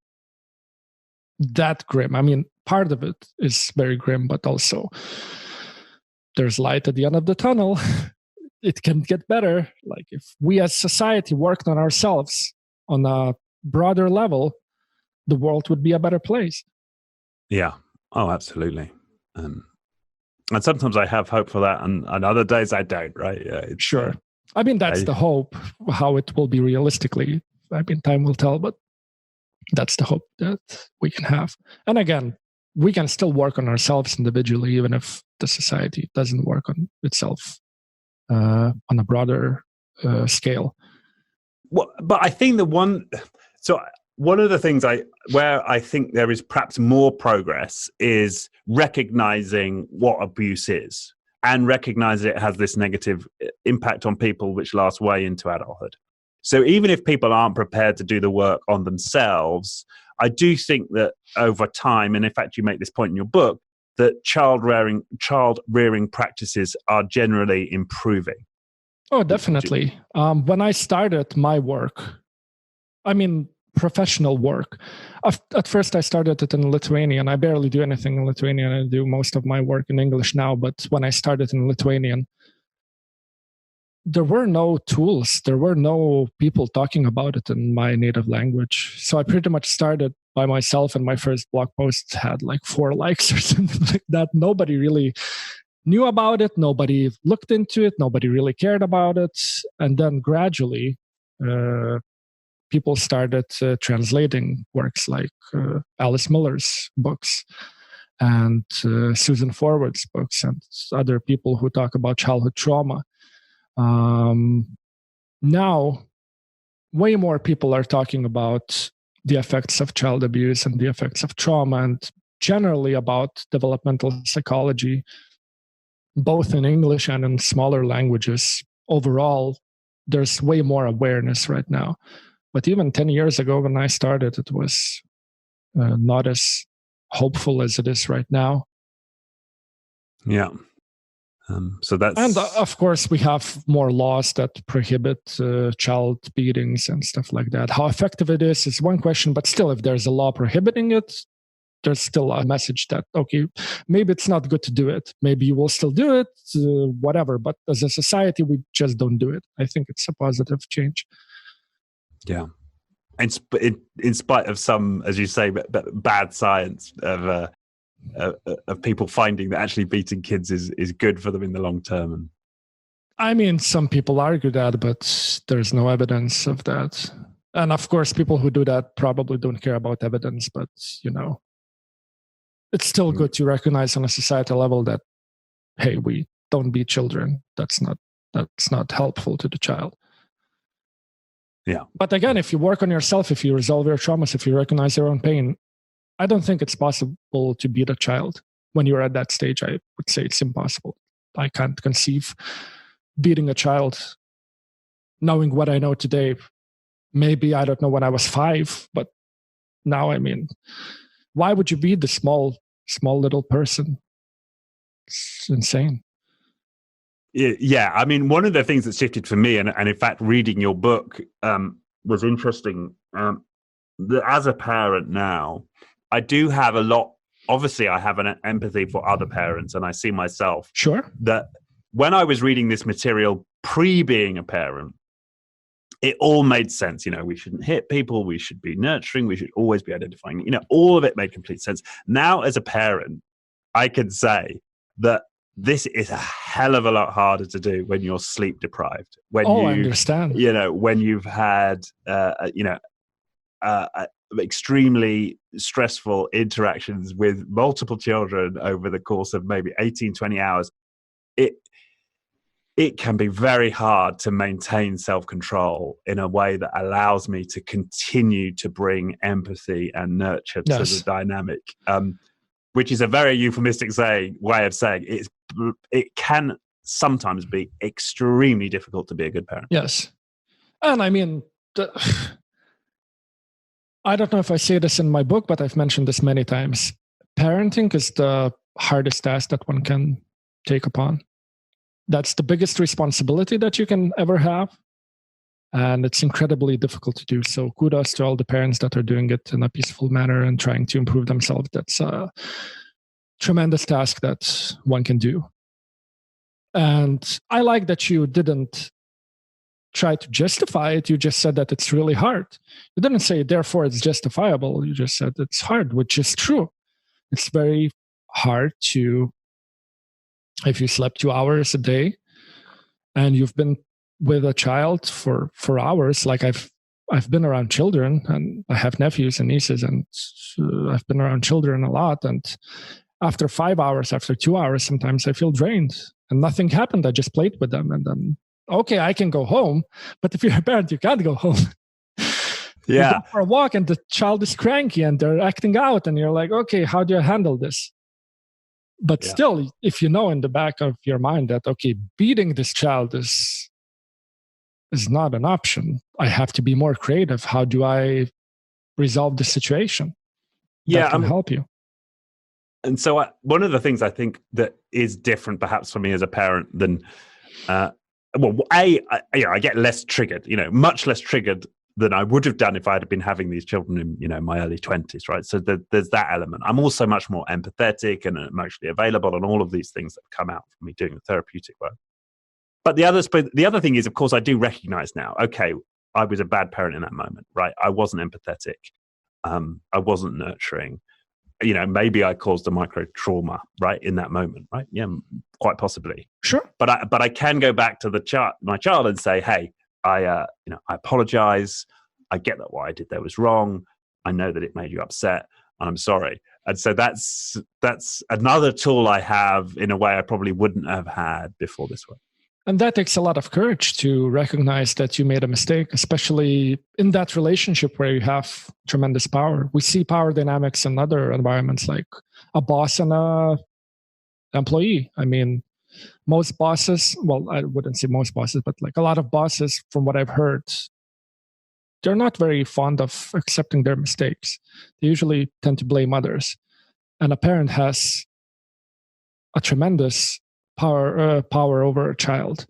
that grim. I mean, part of it is very grim, but also there's light at the end of the tunnel. It can get better. Like if we as society worked on ourselves on a broader level, the world would be a better place. Yeah. Oh, absolutely. And sometimes I have hope for that, and other days I don't, right? Yeah, sure. I mean, that's the hope. How it will be realistically, I mean, time will tell, but that's the hope that we can have. And again, we can still work on ourselves individually, even if the society doesn't work on itself on a broader scale. Well, but I think one of the things where I think there is perhaps more progress is recognizing what abuse is, and recognize it has this negative impact on people which lasts way into adulthood. So even if people aren't prepared to do the work on themselves, I do think that over time, and in fact you make this point in your book, that child rearing practices are generally improving. Oh, definitely. When I started my work, I mean, professional work, at first I started it in Lithuanian. I barely do anything in Lithuanian. I do most of my work in English now. But when I started in Lithuanian, there were no tools. There were no people talking about it in my native language. So I pretty much started by myself, and my first blog post had like 4 likes or something like that. Nobody really knew about it. Nobody looked into it. Nobody really cared about it. And then gradually, people started translating works like Alice Miller's books and Susan Forward's books and other people who talk about childhood trauma. Now, way more people are talking about the effects of child abuse and the effects of trauma, and generally about developmental psychology, both in English and in smaller languages. Overall, there's way more awareness right now. But even 10 years ago when I started, it was not as hopeful as it is right now. Yeah. So that's... And of course, we have more laws that prohibit child beatings and stuff like that. How effective it is one question, but still, if there's a law prohibiting it, there's still a message that, okay, maybe it's not good to do it. Maybe you will still do it, whatever. But as a society, we just don't do it. I think it's a positive change. Yeah. In spite of some, as you say, bad science of people finding that actually beating kids is good for them in the long term. And I mean, some people argue that, but there's no evidence of that. And of course, people who do that probably don't care about evidence, but, it's still good to recognize on a societal level that, hey, we don't beat children. That's not helpful to the child. Yeah. But again, if you work on yourself, if you resolve your traumas, if you recognize your own pain, I don't think it's possible to beat a child. When you're at that stage, I would say it's impossible. I can't conceive beating a child knowing what I know today. Maybe I don't know when I was 5, but now, I mean, why would you beat the small little person? It's insane. Yeah. I mean, one of the things that shifted for me, and in fact, reading your book was interesting. That as a parent now, I do have a lot. Obviously, I have an empathy for other parents, and I see myself. Sure. That when I was reading this material pre-being a parent, it all made sense. We shouldn't hit people. We should be nurturing. We should always be identifying. All of it made complete sense. Now, as a parent, I can say that this is a hell of a lot harder to do when you're sleep deprived. I understand. When you've had, extremely stressful interactions with multiple children over the course of maybe 18, 20 hours, it can be very hard to maintain self-control in a way that allows me to continue to bring empathy and nurture to the dynamic, which is a very euphemistic way of saying it can sometimes be extremely difficult to be a good parent. Yes. And I mean, I don't know if I say this in my book, but I've mentioned this many times. Parenting is the hardest task that one can take upon. That's the biggest responsibility that you can ever have. And it's incredibly difficult to do. So kudos to all the parents that are doing it in a peaceful manner and trying to improve themselves. That's a tremendous task that one can do. And I like that you didn't try to justify it. You just said that it's really hard. You didn't say, therefore, it's justifiable. You just said it's hard, which is true. It's very hard to, if you slept 2 hours a day and you've been with a child for hours, like I've been around children and I have nephews and nieces, and I've been around children a lot. And after 5 hours, after 2 hours, sometimes I feel drained and nothing happened. I just played with them and then, okay, I can go home. But if you're a parent, you can't go home. Yeah. You go for a walk and the child is cranky and they're acting out and you're like, okay, how do I handle this? But still, if you know in the back of your mind that, okay, beating this child is not an option. I have to be more creative. How do I resolve the situation? That can help you. And so one of the things I think that is different perhaps for me as a parent than well, I get less triggered, much less triggered than I would have done if I had been having these children in, my early 20s, right? So there's that element. I'm also much more empathetic and emotionally available, and all of these things that come out from me doing the therapeutic work. But the other thing is, of course, I do recognize now, okay, I was a bad parent in that moment, right? I wasn't empathetic. I wasn't nurturing. Maybe I caused a micro trauma, right, in that moment, right? Yeah, quite possibly. Sure. But I can go back to my child and say, hey, I apologize. I get that what I did there was wrong. I know that it made you upset, and I'm sorry. And so that's another tool I have in a way I probably wouldn't have had before this work. And that takes a lot of courage to recognize that you made a mistake, especially in that relationship where you have tremendous power. We see power dynamics in other environments, like a boss and a employee. I mean, most bosses, well, I wouldn't say most bosses, but like a lot of bosses, from what I've heard, they're not very fond of accepting their mistakes. They usually tend to blame others. And a parent has a tremendous power over a child.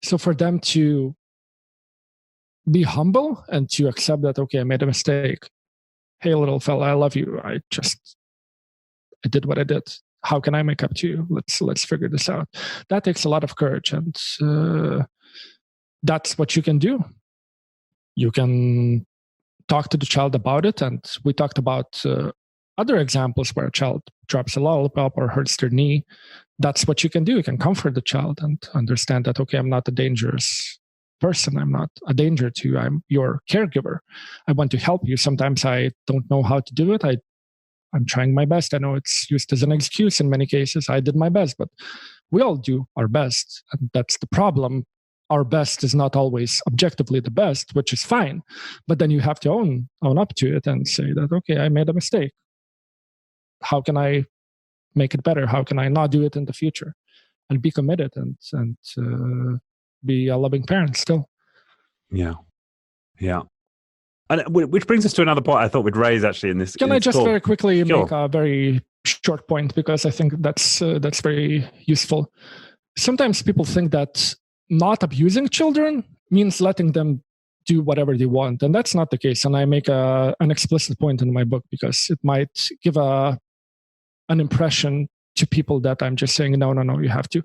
So for them to be humble and to accept that, okay, I made a mistake. Hey, little fella, I love you. I did what I did. How can I make up to you? Let's figure this out. That takes a lot of courage, and that's what you can do. You can talk to the child about it, and we talked about other examples where a child drops a lollipop or hurts their knee. That's what you can do. You can comfort the child and understand that, okay, I'm not a dangerous person. I'm not a danger to you. I'm your caregiver. I want to help you. Sometimes I don't know how to do it. I'm trying my best. I know it's used as an excuse in many cases. I did my best, but we all do our best. And that's the problem. Our best is not always objectively the best, which is fine. But then you have to own up to it and say that, okay, I made a mistake. How can I make it better? How can I not do it in the future? And be committed and be a loving parent still. Yeah. And which brings us to another point I thought we'd raise actually in this. Can I just very quickly Sure. make a very short point, because I think that's very useful. Sometimes people think that not abusing children means letting them do whatever they want, and that's not the case. And I make an explicit point in my book because it might give an impression to people that I'm just saying, no, you have to.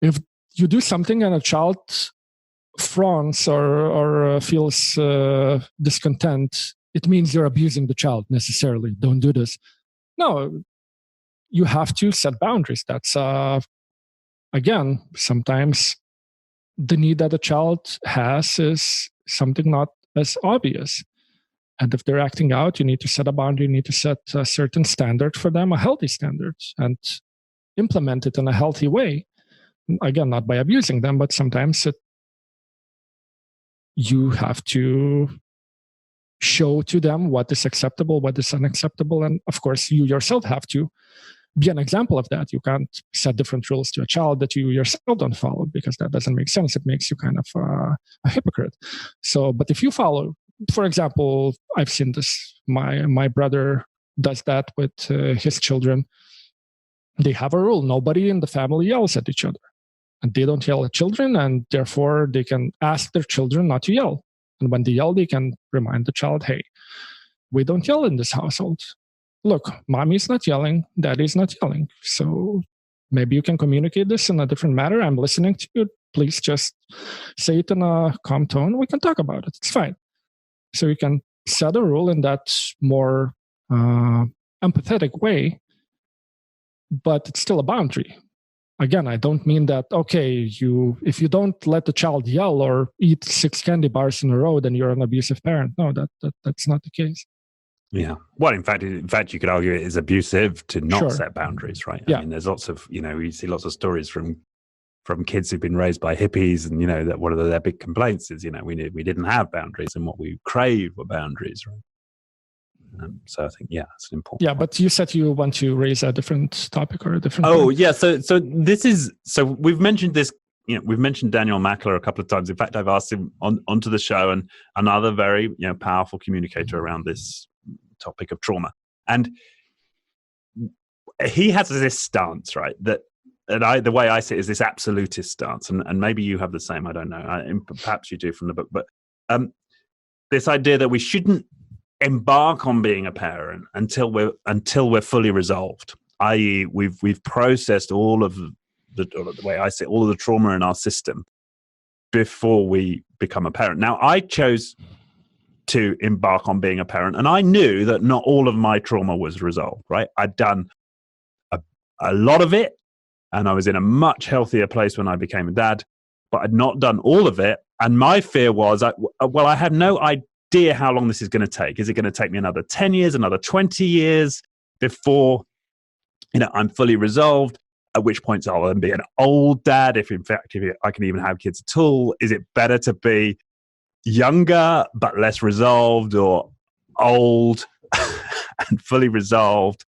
If you do something and a child frowns or feels discontent, it means you're abusing the child necessarily. Don't do this. No, you have to set boundaries. That's, again, sometimes the need that a child has is something not as obvious. And if they're acting out, you need to set a boundary. You need to set a certain standard for them, a healthy standard, and implement it in a healthy way. Again, not by abusing them, but sometimes you have to show to them what is acceptable, what is unacceptable. And of course, you yourself have to be an example of that. You can't set different rules to a child that you yourself don't follow, because that doesn't make sense. It makes you kind of a hypocrite. So, but if you follow, for example, I've seen this. My brother does that with his children. They have a rule: nobody in the family yells at each other, and they don't yell at children, and therefore they can ask their children not to yell. And when they yell, they can remind the child, "Hey, we don't yell in this household. Look, mommy's not yelling, daddy's not yelling. So maybe you can communicate this in a different manner. I'm listening to you. Please just say it in a calm tone. We can talk about it. It's fine." So you can set a rule in that more empathetic way, but it's still a boundary. Again, I don't mean that, okay, if you don't let the child yell or eat 6 candy bars in a row, then you're an abusive parent. No, that's not the case. Yeah. Well, in fact, you could argue it is abusive to not Sure. set boundaries, right? Yeah. I mean, there's lots of, we see lots of stories from kids who've been raised by hippies, and that one of their big complaints is, we didn't have boundaries, and what we craved were boundaries, right? So I think, it's an important. Yeah, point. but you said you want to raise a different topic or a different. Oh, point. yeah. So we've mentioned this. We've mentioned Daniel Mackler a couple of times. In fact, I've asked him onto the show, and another very powerful communicator around this topic of trauma, and he has this stance, right, that the way I see it is this absolutist stance, and maybe you have the same. I don't know. Perhaps you do from the book, but this idea that we shouldn't embark on being a parent until we're fully resolved, i.e., we've processed all of the way I see it, all of the trauma in our system before we become a parent. Now, I chose to embark on being a parent, and I knew that not all of my trauma was resolved. Right, I'd done a lot of it, and I was in a much healthier place when I became a dad, but I'd not done all of it. And my fear was, I have no idea how long this is going to take. Is it going to take me another 10 years, another 20 years before, I'm fully resolved? At which point I'll then be an old dad, if I can even have kids at all. Is it better to be younger but less resolved, or old and fully resolved?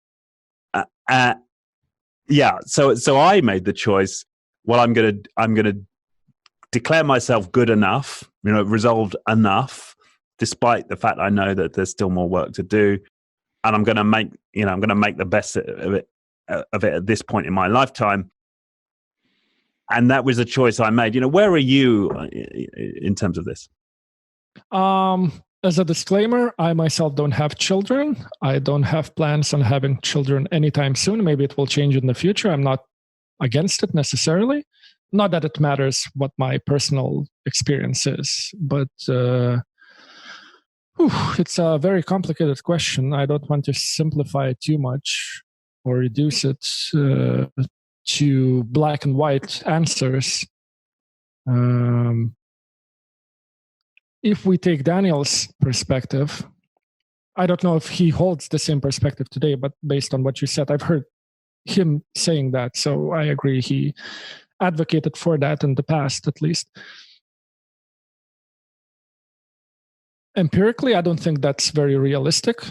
So I made the choice. Well, I'm gonna declare myself good enough, resolved enough, despite the fact I know that there's still more work to do, and I'm gonna make the best of it at this point in my lifetime. And that was a choice I made. Where are you in terms of this? As a disclaimer, I myself don't have children. I don't have plans on having children anytime soon. Maybe it will change in the future. I'm not against it necessarily. Not that it matters what my personal experience is, but it's a very complicated question. I don't want to simplify it too much or reduce it to black and white answers. If we take Daniel's perspective, I don't know if he holds the same perspective today, but based on what you said, I've heard him saying that. So I agree. He advocated for that in the past, at least. Empirically, I don't think that's very realistic,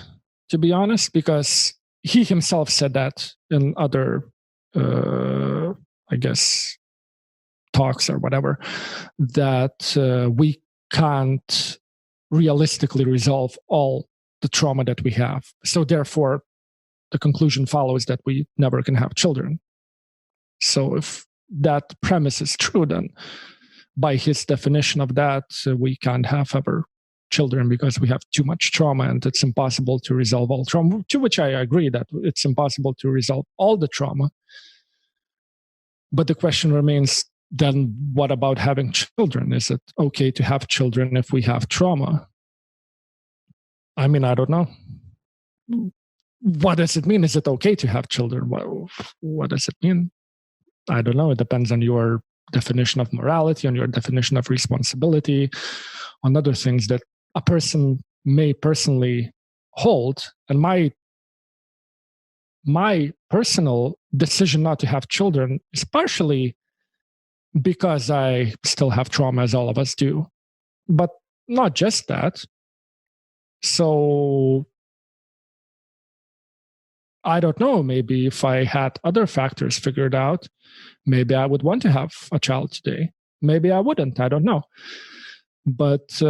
to be honest, because he himself said that in other, talks or whatever, that we can't realistically resolve all the trauma that we have. So therefore, the conclusion follows that we never can have children. So if that premise is true, then by his definition of that, we can't have ever children because we have too much trauma and it's impossible to resolve all trauma, to which I agree that it's impossible to resolve all the trauma. But the question remains, then what about having children? Is it okay to have children if we have trauma? I mean, I don't know. What does it mean? Is it okay to have children? What does it mean? I don't know. It depends on your definition of morality, on your definition of responsibility, on other things that a person may personally hold. And my personal decision not to have children is partially because I still have trauma, as all of us do, but not just that. So I don't know, maybe if I had other factors figured out, maybe I would want to have a child today. Maybe I wouldn't, I don't know. But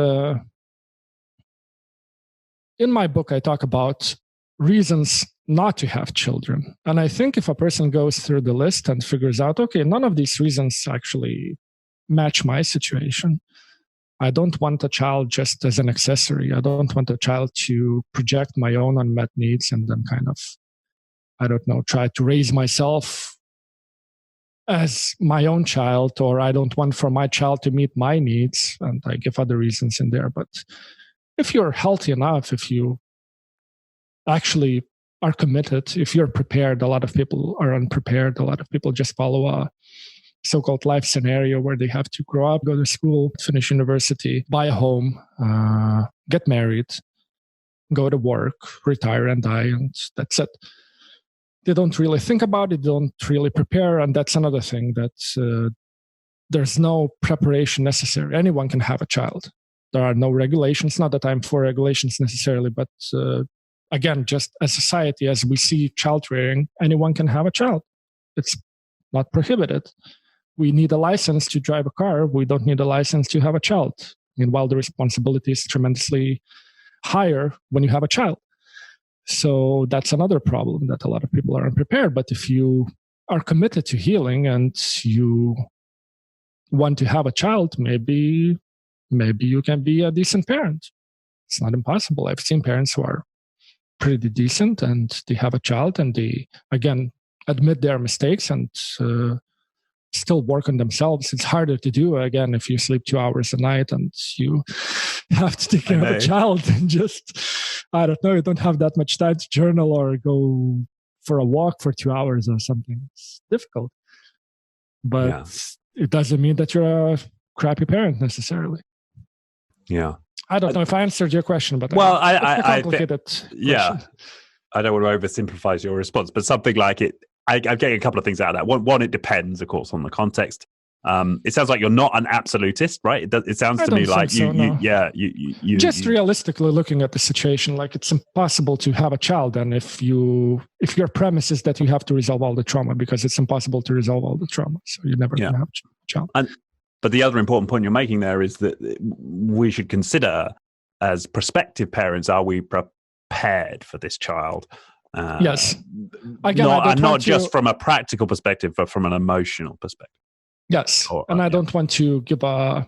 in my book, I talk about reasons not to have children. And I think if a person goes through the list and figures out, okay, none of these reasons actually match my situation. I don't want a child just as an accessory. I don't want a child to project my own unmet needs and then kind of, I don't know, try to raise myself as my own child, or I don't want for my child to meet my needs. And I give other reasons in there. But if you're healthy enough, if you actually are committed, if you're prepared, a lot of people are unprepared. A lot of people just follow a so-called life scenario where they have to grow up, go to school, finish university, buy a home, get married, go to work, retire and die, and that's it. They don't really think about it, they don't really prepare, and that's another thing, that there's no preparation necessary. Anyone can have a child. There are no regulations, not that I'm for regulations necessarily, but again, just as society, as we see child rearing, anyone can have a child. It's not prohibited. We need a license to drive a car. We don't need a license to have a child. Meanwhile, the responsibility is tremendously higher when you have a child. So that's another problem, that a lot of people are unprepared. But if you are committed to healing and you want to have a child, maybe you can be a decent parent. It's not impossible. I've seen parents who are pretty decent and they have a child and they, again, admit their mistakes and still work on themselves. It's harder to do, again, if you sleep 2 hours a night and you have to take care of a child and just, I don't know, you don't have that much time to journal or go for a walk for 2 hours or something. It's difficult. But it doesn't mean that you're a crappy parent necessarily. Yeah. I don't know if I answered your question, but well, it's a complicated question. I don't want to oversimplify your response, but something like it, I'm getting a couple of things out of that. One, it depends, of course, on the context. It sounds like you're not an absolutist, right? It sounds to me like you just realistically looking at the situation, like it's impossible to have a child. And if your premise is that you have to resolve all the trauma, because it's impossible to resolve all the trauma, so you're never going to have a child. But the other important point you're making there is that we should consider, as prospective parents, are we prepared for this child? Yes. Again, not just from a practical perspective, but from an emotional perspective. Yes. I don't want to give an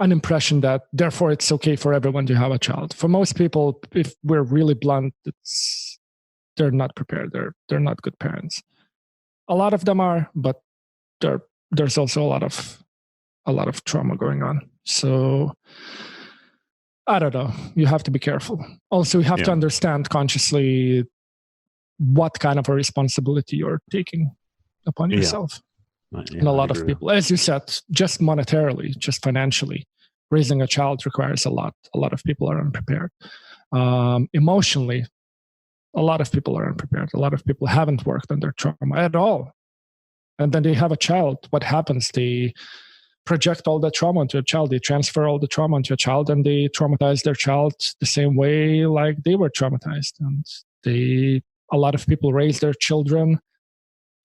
impression that therefore it's okay for everyone to have a child. For most people, if we're really blunt, they're not prepared. They're not good parents. A lot of them are, but there's also a lot of trauma going on. So I don't know. You have to be careful. Also, you have to understand consciously what kind of a responsibility you're taking upon yourself. And a lot of people, as you said, just monetarily, just financially, raising a child requires a lot. A lot of people are unprepared. Emotionally, a lot of people are unprepared. A lot of people haven't worked on their trauma at all. And then they have a child. What happens? They project all that trauma onto a child. They transfer all the trauma onto a child, and they traumatize their child the same way like they were traumatized. And a lot of people raise their children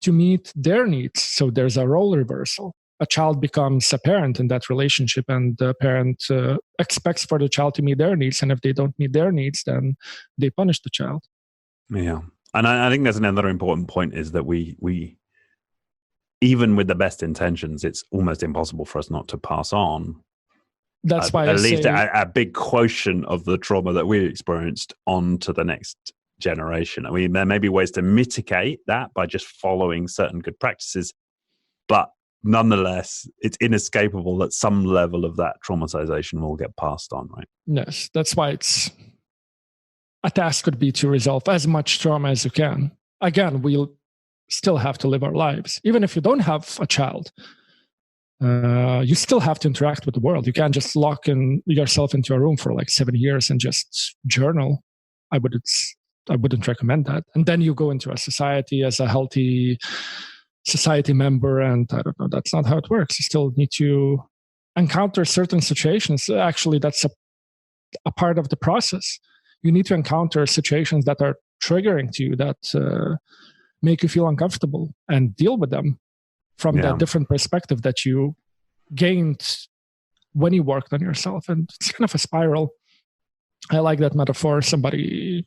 to meet their needs. So there's a role reversal. A child becomes a parent in that relationship, and the parent expects for the child to meet their needs. And if they don't meet their needs, then they punish the child. Yeah. And I think there's another important point is that we even with the best intentions, it's almost impossible for us not to pass on. That's why at least a big quotient of the trauma that we experienced on to the next generation. I mean, there may be ways to mitigate that by just following certain good practices, but nonetheless, it's inescapable that some level of that traumatization will get passed on, right? Yes, that's why a task could be to resolve as much trauma as you can. Again, we'll still have to live our lives. Even if you don't have a child, you still have to interact with the world. You can't just lock yourself into a room for like 7 years and just journal. I wouldn't recommend that. And then you go into a society as a healthy society member, and I don't know, that's not how it works. You still need to encounter certain situations. Actually, that's a part of the process. You need to encounter situations that are triggering to you, that make you feel uncomfortable, and deal with them from that different perspective that you gained when you worked on yourself. And it's kind of a spiral. I like that metaphor. Somebody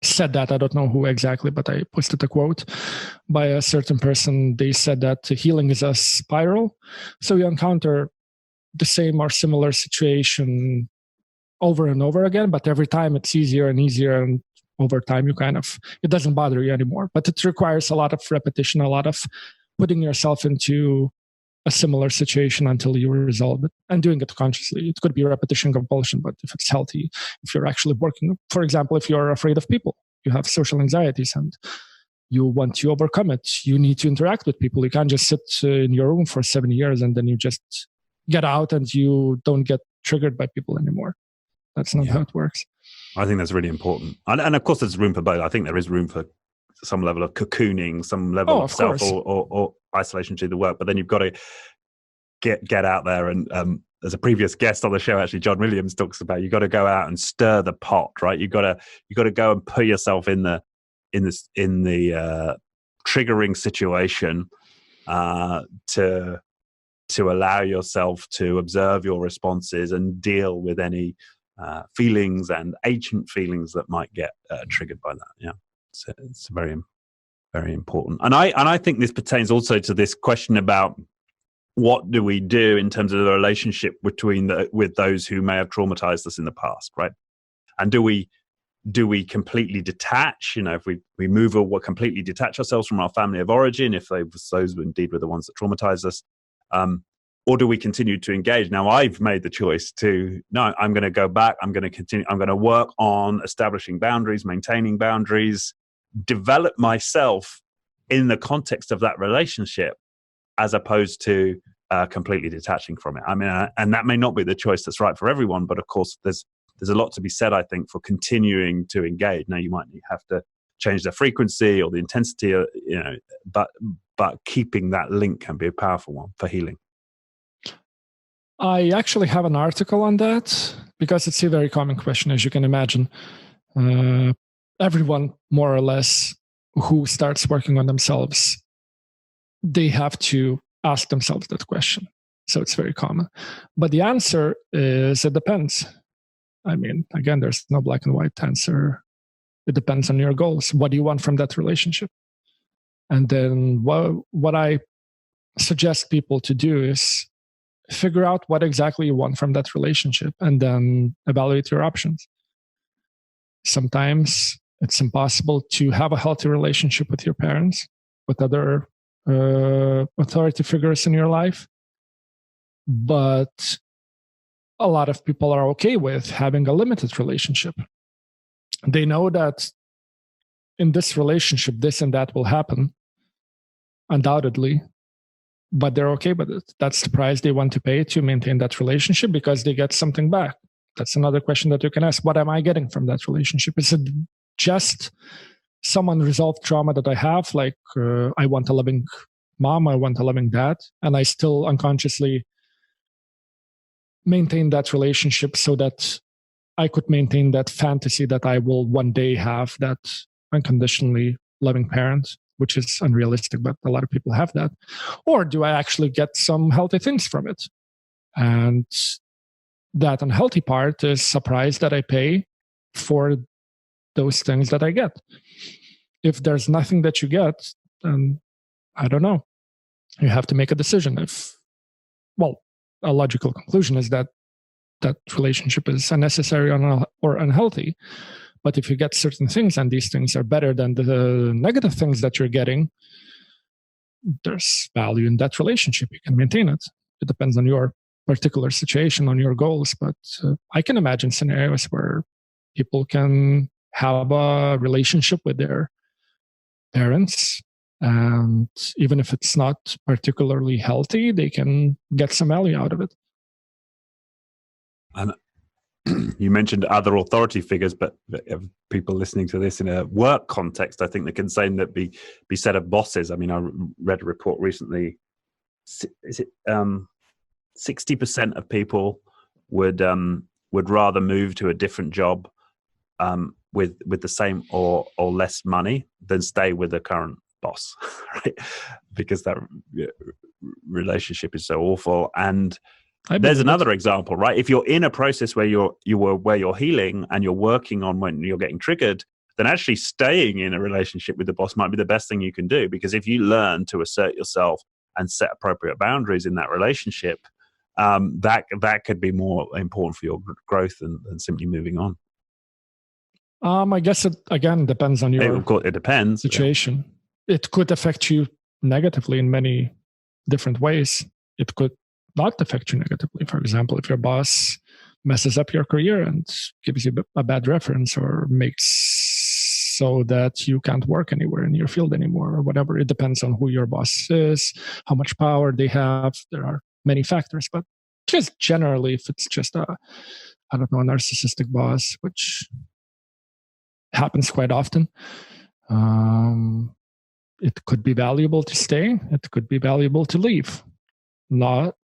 said that. I don't know who exactly, but I posted a quote by a certain person. They said that healing is a spiral. So you encounter the same or similar situation over and over again, but every time it's easier and easier, and over time it doesn't bother you anymore. But it requires a lot of repetition, a lot of putting yourself into a similar situation until you resolve it, and doing it consciously. It could be repetition compulsion, but if it's healthy, if you're actually working, for example, if you're afraid of people, you have social anxieties and you want to overcome it, you need to interact with people. You can't just sit in your room for 7 years and then you just get out and you don't get triggered by people anymore. That's not how it works. I think that's really important. And of course, there's room for both. I think there is room for some level of cocooning, some level of self or isolation to the work. But then you've got to get out there. And as a previous guest on the show, actually, John Williams talks about, you've got to go out and stir the pot, right? You've got to go and put yourself in the triggering situation to allow yourself to observe your responses and deal with any feelings and ancient feelings that might get triggered by that. Yeah. It's very, very important. And I think this pertains also to this question about what do we do in terms of the relationship with those who may have traumatized us in the past, right? And do we completely detach? If we move or completely detach ourselves from our family of origin, if those indeed were the ones that traumatized us, or do we continue to engage? Now, I've made the choice no, I'm going to go back. I'm going to continue. I'm going to work on establishing boundaries, maintaining boundaries, develop myself in the context of that relationship, as opposed to completely detaching from it. I mean, and that may not be the choice that's right for everyone, but of course, there's a lot to be said, I think, for continuing to engage. Now, you might have to change the frequency or the intensity, but keeping that link can be a powerful one for healing. I actually have an article on that because it's a very common question, as you can imagine. Everyone, more or less, who starts working on themselves, they have to ask themselves that question. So it's very common. But the answer is it depends. I mean, again, there's no black and white answer. It depends on your goals. What do you want from that relationship? And then what I suggest people to do is figure out what exactly you want from that relationship and then evaluate your options. Sometimes it's impossible to have a healthy relationship with your parents, with other authority figures in your life. But a lot of people are okay with having a limited relationship. They know that in this relationship, this and that will happen, undoubtedly, but they're okay with it. That's the price they want to pay to maintain that relationship because they get something back. That's another question that you can ask. What am I getting from that relationship? Is it just some unresolved trauma that I have? Like I want a loving mom, I want a loving dad, and I still unconsciously maintain that relationship so that I could maintain that fantasy that I will one day have that unconditionally loving parent, which is unrealistic, but a lot of people have that. Or do I actually get some healthy things from it? And that unhealthy part is a price that I pay for those things that I get. If there's nothing that you get, then I don't know. You have to make a decision. A logical conclusion is that relationship is unnecessary or unhealthy. But if you get certain things and these things are better than the negative things that you're getting, there's value in that relationship. You can maintain it. It depends on your particular situation, on your goals. But I can imagine scenarios where people can have a relationship with their parents, and even if it's not particularly healthy, they can get some value out of it. And you mentioned other authority figures, but people listening to this in a work context, I think they can say that be said of bosses. I mean, I read a report recently. Is it 60% of people would rather move to a different job with the same or less money than stay with the current boss, right? Because that relationship is so awful. And there's another example, right? If you're in a process where you're healing and you're working on when you're getting triggered, then actually staying in a relationship with the boss might be the best thing you can do. Because if you learn to assert yourself and set appropriate boundaries in that relationship, that could be more important for your growth than simply moving on. I guess it again depends on your it depends situation. Yeah. It could affect you negatively in many different ways. It could not affect you negatively. For example, if your boss messes up your career and gives you a bad reference or makes so that you can't work anywhere in your field anymore or whatever. It depends on who your boss is, how much power they have. There are many factors, but just generally, if it's just a narcissistic boss, which happens quite often, it could be valuable to stay. It could be valuable to leave.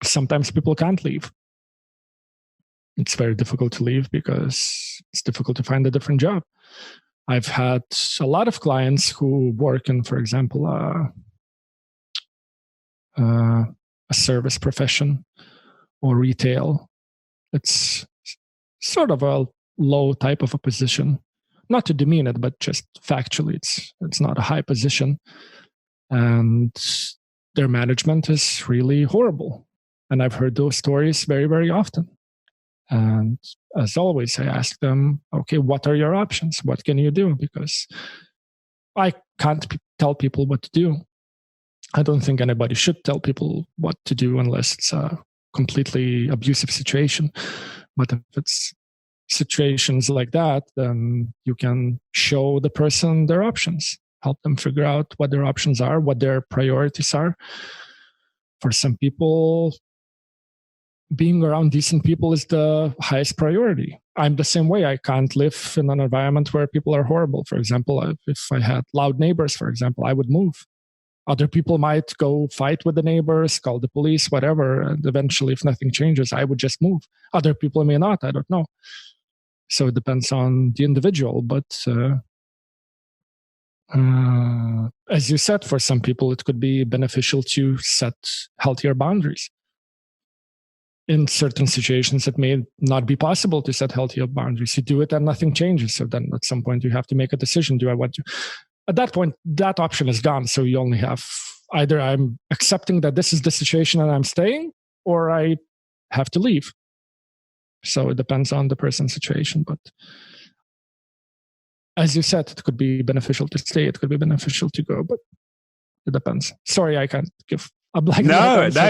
Sometimes people can't leave. It's very difficult to leave because it's difficult to find a different job. I've had a lot of clients who work in, for example, a service profession or retail. It's sort of a low type of a position. not to demean it, but just factually, it's not a high position. And their management is really horrible. And I've heard those stories very, very often. And as always, I ask them, okay, what are your options? What can you do? Because I can't tell people what to do. I don't think anybody should tell people what to do unless it's a completely abusive situation. But if it's situations like that, then you can show the person their options, help them figure out what their options are, what their priorities are. For some people, being around decent people is the highest priority. I'm the same way. I can't live in an environment where people are horrible. For example, if I had loud neighbors, for example, I would move. Other people might go fight with the neighbors, call the police, whatever. And eventually, if nothing changes, I would just move. Other people may not. I don't know. So it depends on the individual. But as you said, for some people, it could be beneficial to set healthier boundaries. In certain situations, it may not be possible to set healthier boundaries. You do it and nothing changes. So then at some point, you have to make a decision. Do I want to? At that point, that option is gone. So you only have either I'm accepting that this is the situation and I'm staying, or I have to leave. So it depends on the person's situation. But as you said, it could be beneficial to stay. It could be beneficial to go, but it depends. Sorry, I can't give a black answer.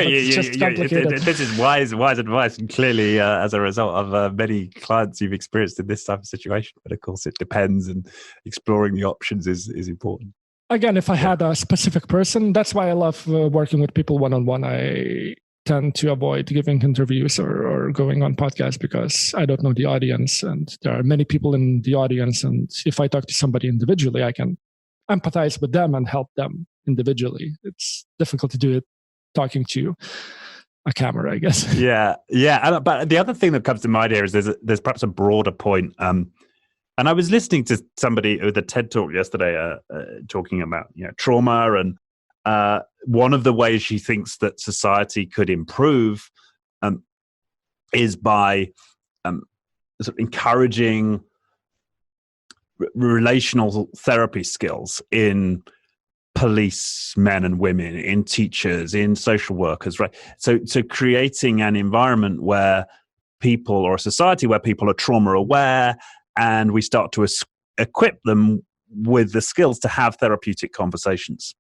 Complicated. This is wise advice, and clearly, as a result of many clients you've experienced in this type of situation. But of course, it depends, and exploring the options is important. Again, if I had a specific person, that's why I love working with people one-on-one. I tend to avoid giving interviews or going on podcasts because I don't know the audience, and there are many people in the audience. And if I talk to somebody individually, I can empathize with them and help them individually. It's difficult to do it talking to a camera, I guess. Yeah. But the other thing that comes to mind here is there's perhaps a broader point. And I was listening to somebody with a TED talk yesterday talking about trauma, and one of the ways she thinks that society could improve is by sort of encouraging relational therapy skills in police men and women, in teachers, in social workers, right? So creating an environment where people, or a society where people are trauma aware, and we start to equip them with the skills to have therapeutic conversations.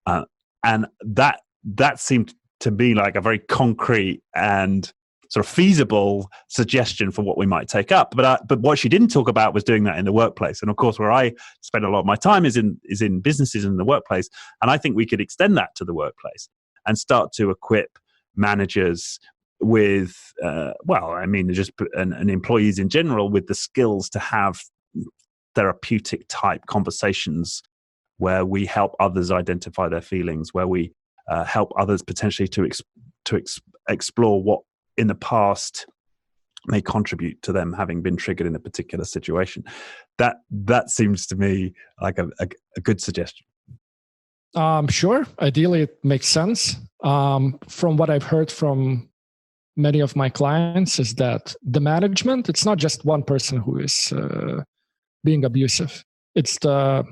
And that seemed to be like a very concrete and sort of feasible suggestion for what we might take up. But what she didn't talk about was doing that in the workplace. And of course, where I spend a lot of my time is in businesses and in the workplace. And I think we could extend that to the workplace and start to equip managers with, and employees in general with the skills to have therapeutic type conversations where we help others identify their feelings, where we help others potentially to explore what in the past may contribute to them having been triggered in a particular situation. That seems to me like a good suggestion. Sure. Ideally, it makes sense. From what I've heard from many of my clients is that the management, it's not just one person who is being abusive. It's the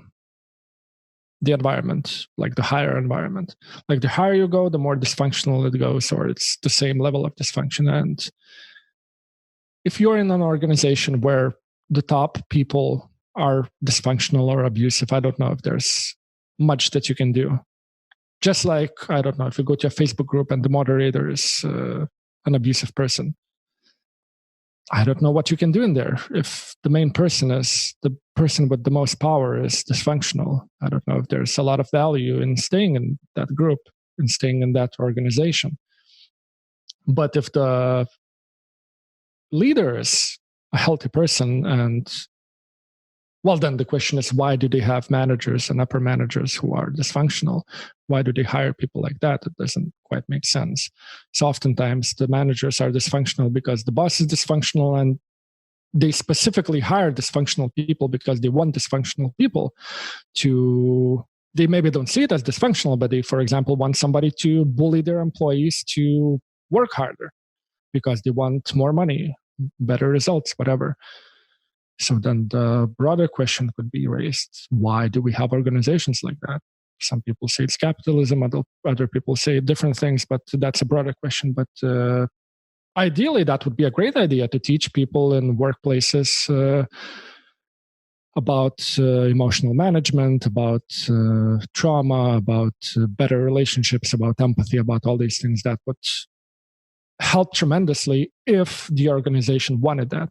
environment, like the higher environment. Like the higher you go, the more dysfunctional it goes, or it's the same level of dysfunction. And if you're in an organization where the top people are dysfunctional or abusive, I don't know if there's much that you can do. Just like, I don't know, if you go to a Facebook group and the moderator is an abusive person, I don't know what you can do in there. If the main person is the person with the most power is dysfunctional, I don't know if there's a lot of value in staying in that group and staying in that organization. But if the leader is a healthy person, and well, then the question is, why do they have managers and upper managers who are dysfunctional? Why do they hire people like that? It doesn't quite make sense. So oftentimes the managers are dysfunctional because the boss is dysfunctional, and they specifically hire dysfunctional people because they want dysfunctional people to, they maybe don't see it as dysfunctional, but they, for example, want somebody to bully their employees to work harder because they want more money, better results, whatever. So then the broader question could be raised: why do we have organizations like that? Some people say it's capitalism, other people say different things, but that's a broader question. But ideally, that would be a great idea to teach people in workplaces about emotional management, about trauma, about better relationships, about empathy, about all these things. That would help tremendously if the organization wanted that.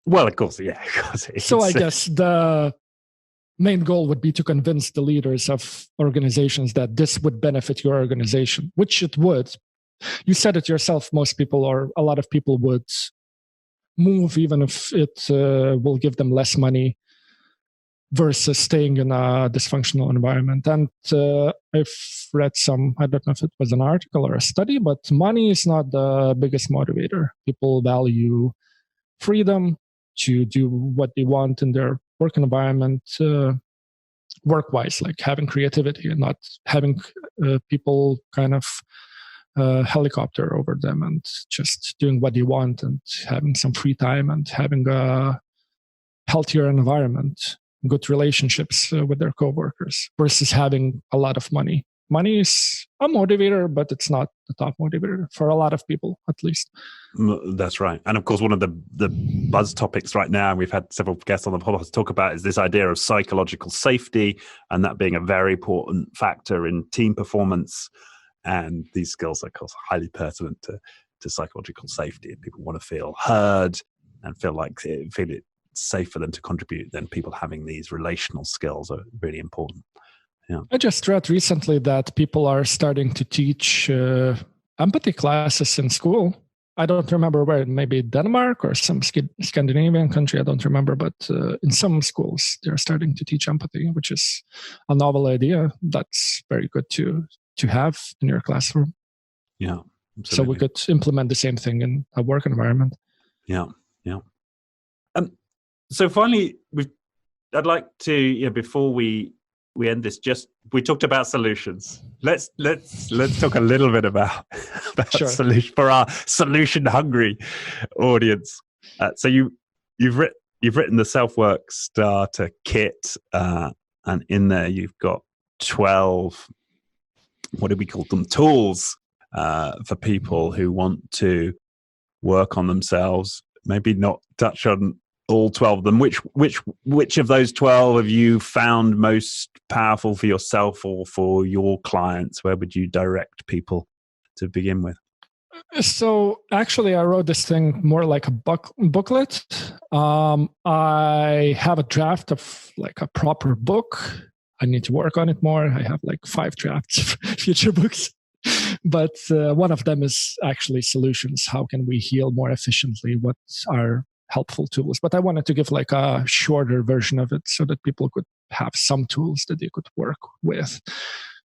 Well, of course, yeah. Of course, so I guess the main goal would be to convince the leaders of organizations that this would benefit your organization, which it would. You said it yourself, most people or a lot of people would move even if it will give them less money versus staying in a dysfunctional environment. And I've read I don't know if it was an article or a study, but money is not the biggest motivator. People value freedom to do what they want in their work environment, work-wise, like having creativity and not having people kind of helicopter over them and just doing what they want and having some free time and having a healthier environment, good relationships with their coworkers versus having a lot of money. Money is a motivator, but it's not the top motivator for a lot of people, at least. That's right. And of course, one of the buzz topics right now, and we've had several guests on the podcast talk about, is this idea of psychological safety, and that being a very important factor in team performance. And these skills are, of course, highly pertinent to psychological safety. If people want to feel heard and feel it safe for them to contribute, then people having these relational skills are really important. Yeah. I just read recently that people are starting to teach empathy classes in school. I don't remember where, maybe Denmark or some Scandinavian country, I don't remember, but in some schools they're starting to teach empathy, which is a novel idea. That's very good to have in your classroom. Yeah. Absolutely. So we could implement the same thing in a work environment. Yeah. Yeah. So finally, I'd like to, before we end this, we talked about solutions. Let's talk a little bit about sure. solution for our solution hungry audience. So you've written the Self-Work Starter Kit, and in there you've got 12, what do we call them, tools for people who want to work on themselves. Maybe not touch on all 12 of them. Which of those 12 have you found most powerful for yourself or for your clients? Where would you direct people to begin with? So actually, I wrote this thing more like a booklet. I have a draft of like a proper book. I need to work on it more. I have like 5 drafts of future books. But one of them is actually solutions. How can we heal more efficiently? What are helpful tools? But I wanted to give like a shorter version of it so that people could have some tools that they could work with.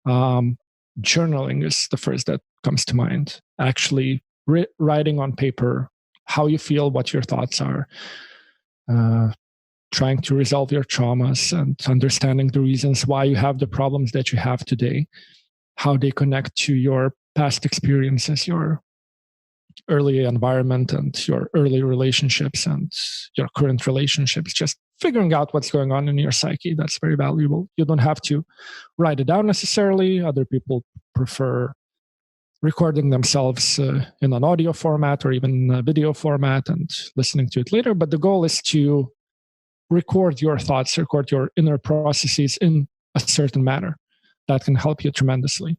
Journaling is the first that comes to mind. Actually writing on paper how you feel, what your thoughts are, trying to resolve your traumas and understanding the reasons why you have the problems that you have today, how they connect to your past experiences, your early environment and your early relationships and your current relationships. Just figuring out what's going on in your psyche, that's very valuable. You don't have to write it down necessarily. Other people prefer recording themselves in an audio format or even a video format and listening to it later. But the goal is to record your thoughts, record your inner processes in a certain manner. That can help you tremendously.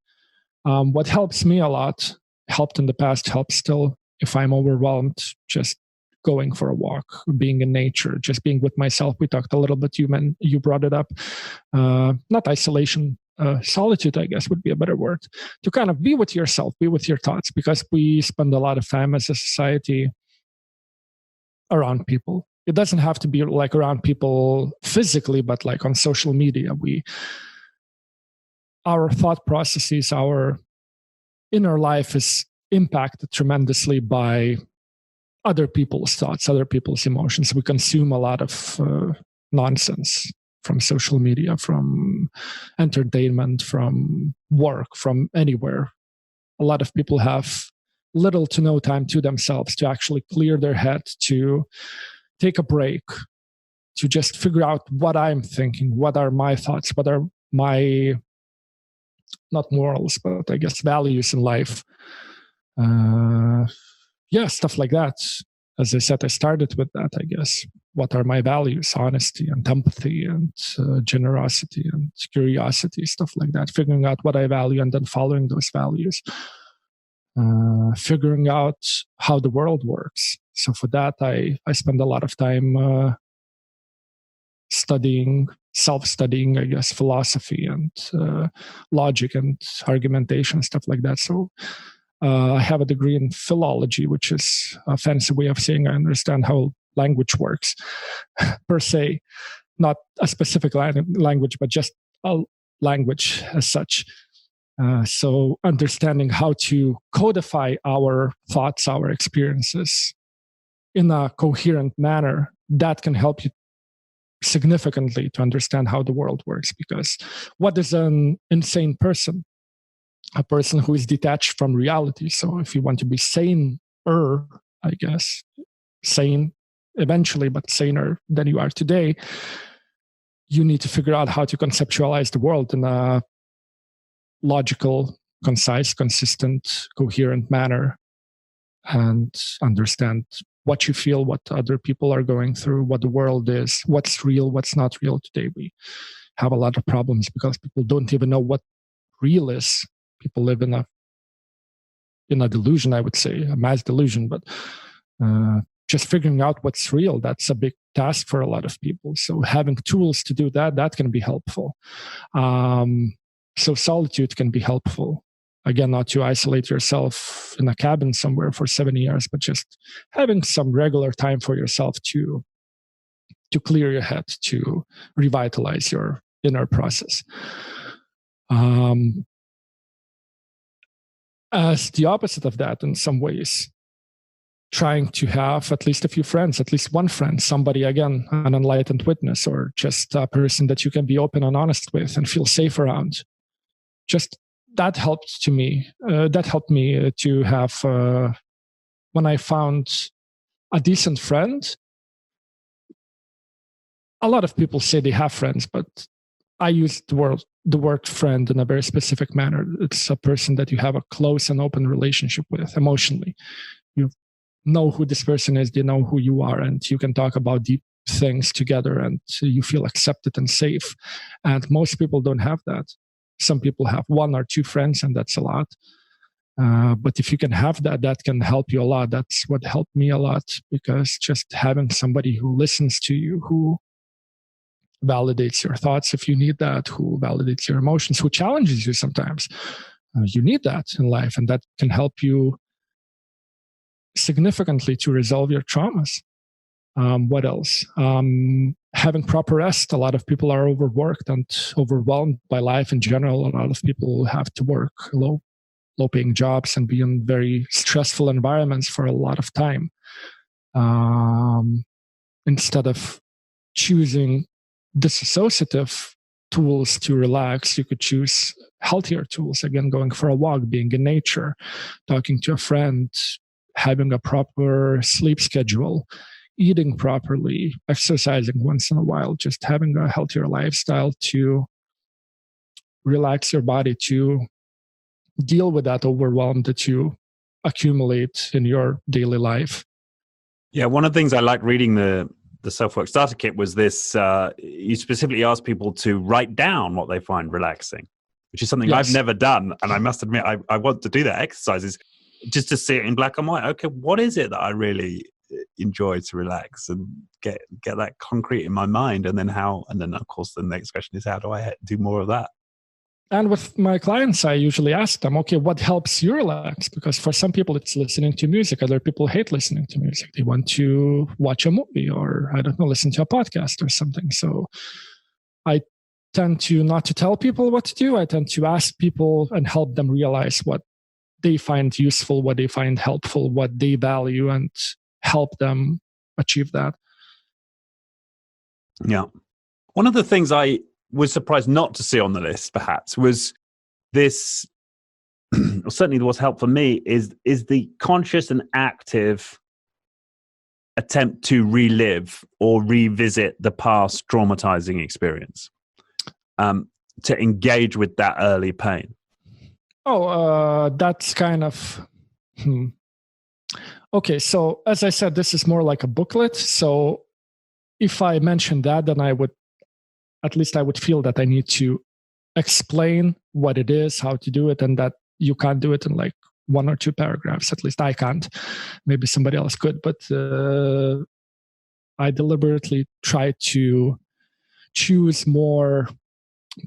What helps me a lot, helped in the past, helps still if I'm overwhelmed, just going for a walk, being in nature, just being with myself. We talked a little bit, you brought it up. Not isolation, solitude, I guess would be a better word. To kind of be with yourself, be with your thoughts, because we spend a lot of time as a society around people. It doesn't have to be like around people physically, but like on social media, our thought processes, our inner life is impacted tremendously by other people's thoughts, other people's emotions. We consume a lot of nonsense from social media, from entertainment, from work, from anywhere. A lot of people have little to no time to themselves to actually clear their head, to take a break to just figure out what I'm thinking, what are my thoughts, what are my, not morals, but I guess values in life. Stuff like that. As I said, I started with that, I guess. What are my values? Honesty and empathy and generosity and curiosity, stuff like that. Figuring out what I value and then following those values. Figuring out how the world works. So for that, I spend a lot of time self-studying, I guess, philosophy and logic and argumentation, stuff like that. So I have a degree in philology, which is a fancy way of saying I understand how language works, per se. Not a specific language, but just a language as such. So understanding how to codify our thoughts, our experiences in a coherent manner, that can help you significantly to understand how the world works. Because what is an insane person? A person who is detached from reality. So if you want to be saner, I guess, sane eventually, but saner than you are today, you need to figure out how to conceptualize the world in a logical, concise, consistent, coherent manner, and understand what you feel, what other people are going through, what the world is, what's real, what's not real. Today we have a lot of problems because people don't even know what real is. People live in a delusion, I would say, a mass delusion, but just figuring out what's real, that's a big task for a lot of people. So having tools to do that, that can be helpful. So solitude can be helpful. Again, not to isolate yourself in a cabin somewhere for 7 years, but just having some regular time for yourself to clear your head, to revitalize your inner process. As the opposite of that, in some ways, trying to have at least a few friends, at least one friend, somebody, again, an enlightened witness, or just a person that you can be open and honest with and feel safe around. Just that helped me to have, when I found a decent friend. A lot of people say they have friends, but I use the word friend in a very specific manner. It's a person that you have a close and open relationship with emotionally. You know who this person is, they know who you are, and you can talk about deep things together and you feel accepted and safe. And most people don't have that. Some people have 1 or 2 friends, and that's a lot. But if you can have that, that can help you a lot. That's what helped me a lot, because just having somebody who listens to you, who validates your thoughts if you need that, who validates your emotions, who challenges you sometimes. You need that in life, and that can help you significantly to resolve your traumas. What else? Having proper rest. A lot of people are overworked and overwhelmed by life in general. A lot of people have to work low-paying jobs and be in very stressful environments for a lot of time. Instead of choosing disassociative tools to relax, you could choose healthier tools. Again, going for a walk, being in nature, talking to a friend, having a proper sleep schedule, eating properly, exercising once in a while, just having a healthier lifestyle to relax your body, to deal with that overwhelm that you accumulate in your daily life. Yeah, one of the things I like reading the Self-Work Starter Kit was this, you specifically ask people to write down what they find relaxing, which is something I've never done. And I must admit, I want to do that exercise, is just to see it in black and white. Okay, what is it that I really enjoy to relax, and get that concrete in my mind? And then of course, the next question is, how do I do more of that? And with my clients, I usually ask them, okay, what helps you relax? Because for some people, it's listening to music. Other people hate listening to music. They want to watch a movie, or, I don't know, listen to a podcast or something. So I tend to not to tell people what to do. I tend to ask people and help them realize what they find useful, what they find helpful, what they value, and help them achieve that. Yeah. One of the things I was surprised not to see on the list, perhaps, was this, or certainly what's helped for me, is the conscious and active attempt to relive or revisit the past traumatizing experience, to engage with that early pain? That's kind of... Okay, so as I said, this is more like a booklet. So if I mention that, then I would feel that I need to explain what it is, how to do it, and that you can't do it in like 1 or 2 paragraphs. At least I can't. Maybe somebody else could, but I deliberately try to choose more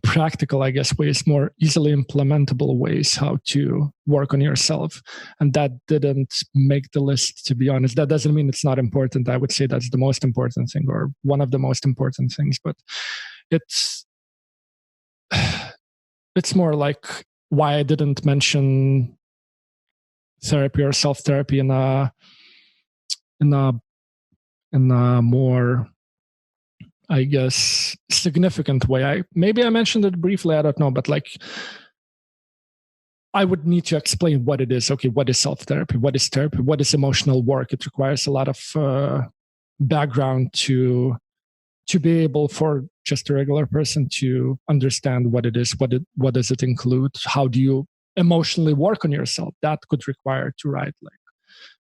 practical, I guess, ways, more easily implementable ways how to work on yourself. And that didn't make the list, to be honest. That doesn't mean it's not important. I would say that's the most important thing, or one of the most important things, but it's more like why I didn't mention therapy or self-therapy in a more, I guess, significant way. Maybe I mentioned it briefly, I don't know, but like I would need to explain what it is. Okay, what is self-therapy? What is therapy? What is emotional work? It requires a lot of background to be able for just a regular person to understand what it is, what does it include? How do you emotionally work on yourself? That could require to write like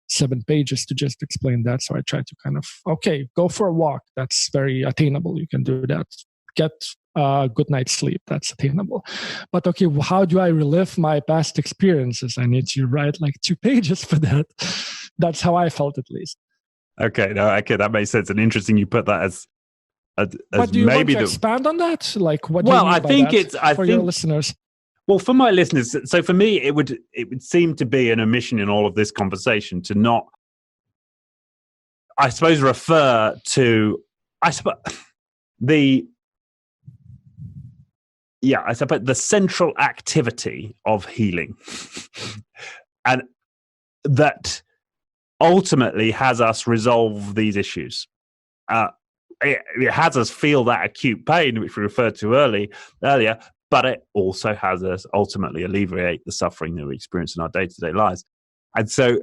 7 pages to just explain that. So I try to kind of, okay, go for a walk. That's very attainable. You can do that. Get a good night's sleep. That's attainable. But okay, how do I relive my past experiences? I need to write like 2 pages for that. That's how I felt, at least. Okay, that makes sense. And interesting you put that as but do you maybe want to expand on that? Like, what do well, you mean I by think that it's I for think your listeners? Well, for my listeners, so for me, it would seem to be an omission in all of this conversation to not, I suppose, refer to, the central activity of healing, and that ultimately has us resolve these issues. It has us feel that acute pain, which we referred to earlier, but it also has us ultimately alleviate the suffering that we experience in our day-to-day lives. And so,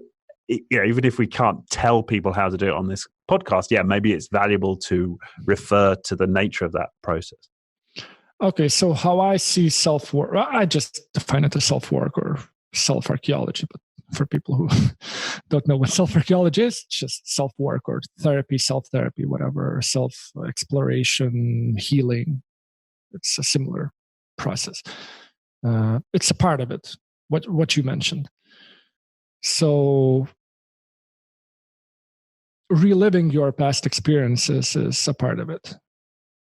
even if we can't tell people how to do it on this podcast, maybe it's valuable to refer to the nature of that process. Okay, so how I see self-work, I just define it as self-work or self-archeology, but for people who don't know what self-archeology is, it's just self-work or therapy, self-therapy, whatever, self-exploration, healing. It's a similar process. It's a part of it, what you mentioned. So reliving your past experiences is a part of it.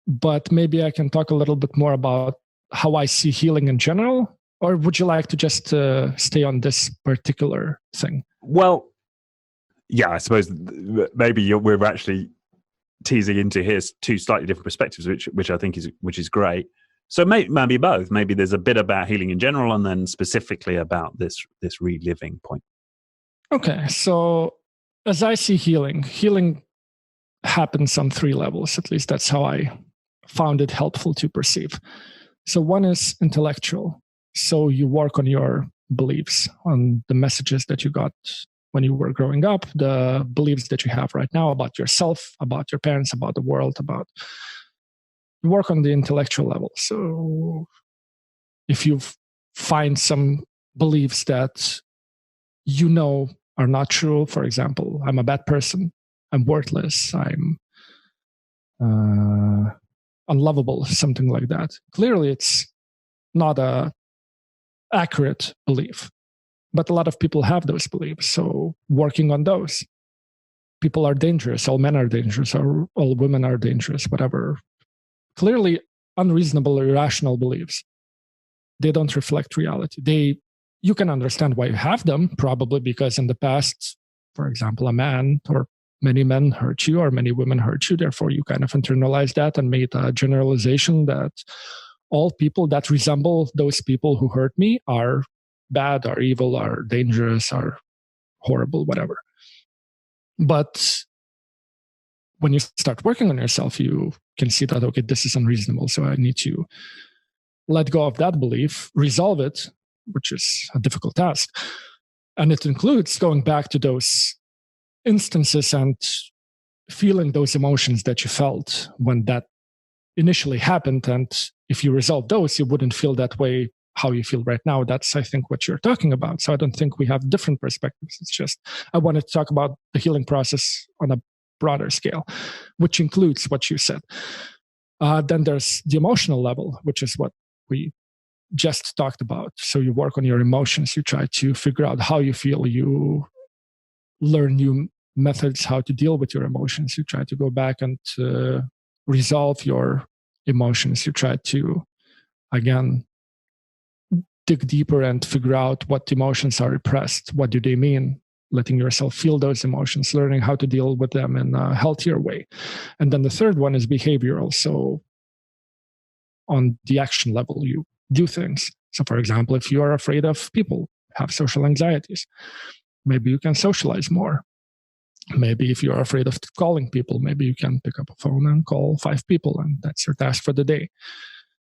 But maybe I can talk a little bit more about how I see healing in general. Or would you like to just stay on this particular thing? Well, I suppose maybe we're actually teasing into here 2 slightly different perspectives, which I think is great. So maybe both. Maybe there's a bit about healing in general, and then specifically about this reliving point. Okay, so as I see healing happens on 3 levels. At least that's how I found it helpful to perceive. So one is intellectual. So you work on your beliefs, on the messages that you got when you were growing up, the beliefs that you have right now about yourself, about your parents, about the world, you work on the intellectual level. So if you find some beliefs that you know are not true, for example, I'm a bad person, I'm worthless, I'm unlovable, something like that. Clearly, it's not a accurate belief, but a lot of people have those beliefs. So working on those. People are dangerous, all men are dangerous, or all women are dangerous, whatever. Clearly unreasonable, irrational beliefs. They don't reflect reality. You can understand why you have them, probably because in the past, for example, a man or many men hurt you or many women hurt you. Therefore, you kind of internalized that and made a generalization that all people that resemble those people who hurt me are bad, are evil, are dangerous, are horrible, whatever. But when you start working on yourself, you can see that, okay, this is unreasonable. So I need to let go of that belief, resolve it, which is a difficult task. And it includes going back to those instances and feeling those emotions that you felt when that initially happened. And if you resolve those, you wouldn't feel that way how you feel right now. That's, I think, what you're talking about. So I don't think we have different perspectives. It's just I wanted to talk about the healing process on a broader scale, which includes what you said. Then there's the emotional level, which is what we just talked about. So you work on your emotions. You try to figure out how you feel. You learn new methods how to deal with your emotions. You try to go back and resolve your emotions. You try to, again, dig deeper and figure out what emotions are repressed. What do they mean? Letting yourself feel those emotions, learning how to deal with them in a healthier way. And then the third one is behavioral. So on the action level, you do things. So for example, if you are afraid of people, have social anxieties, maybe you can socialize more. Maybe if you're afraid of calling people, maybe you can pick up a phone and call 5 people, and that's your task for the day.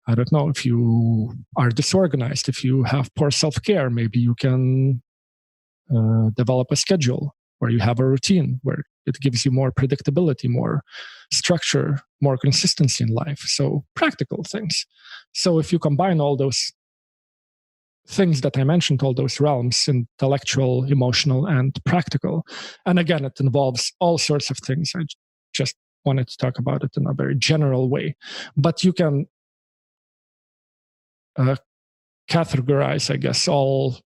I don't know, if you are disorganized, if you have poor self-care, maybe you can develop a schedule where you have a routine, where it gives you more predictability, more structure, more consistency in life. So practical things. So if you combine all those things that I mentioned, all those realms, intellectual, emotional, and practical, and again, it involves all sorts of things. I just wanted to talk about it in a very general way. But you can categorize, I guess, all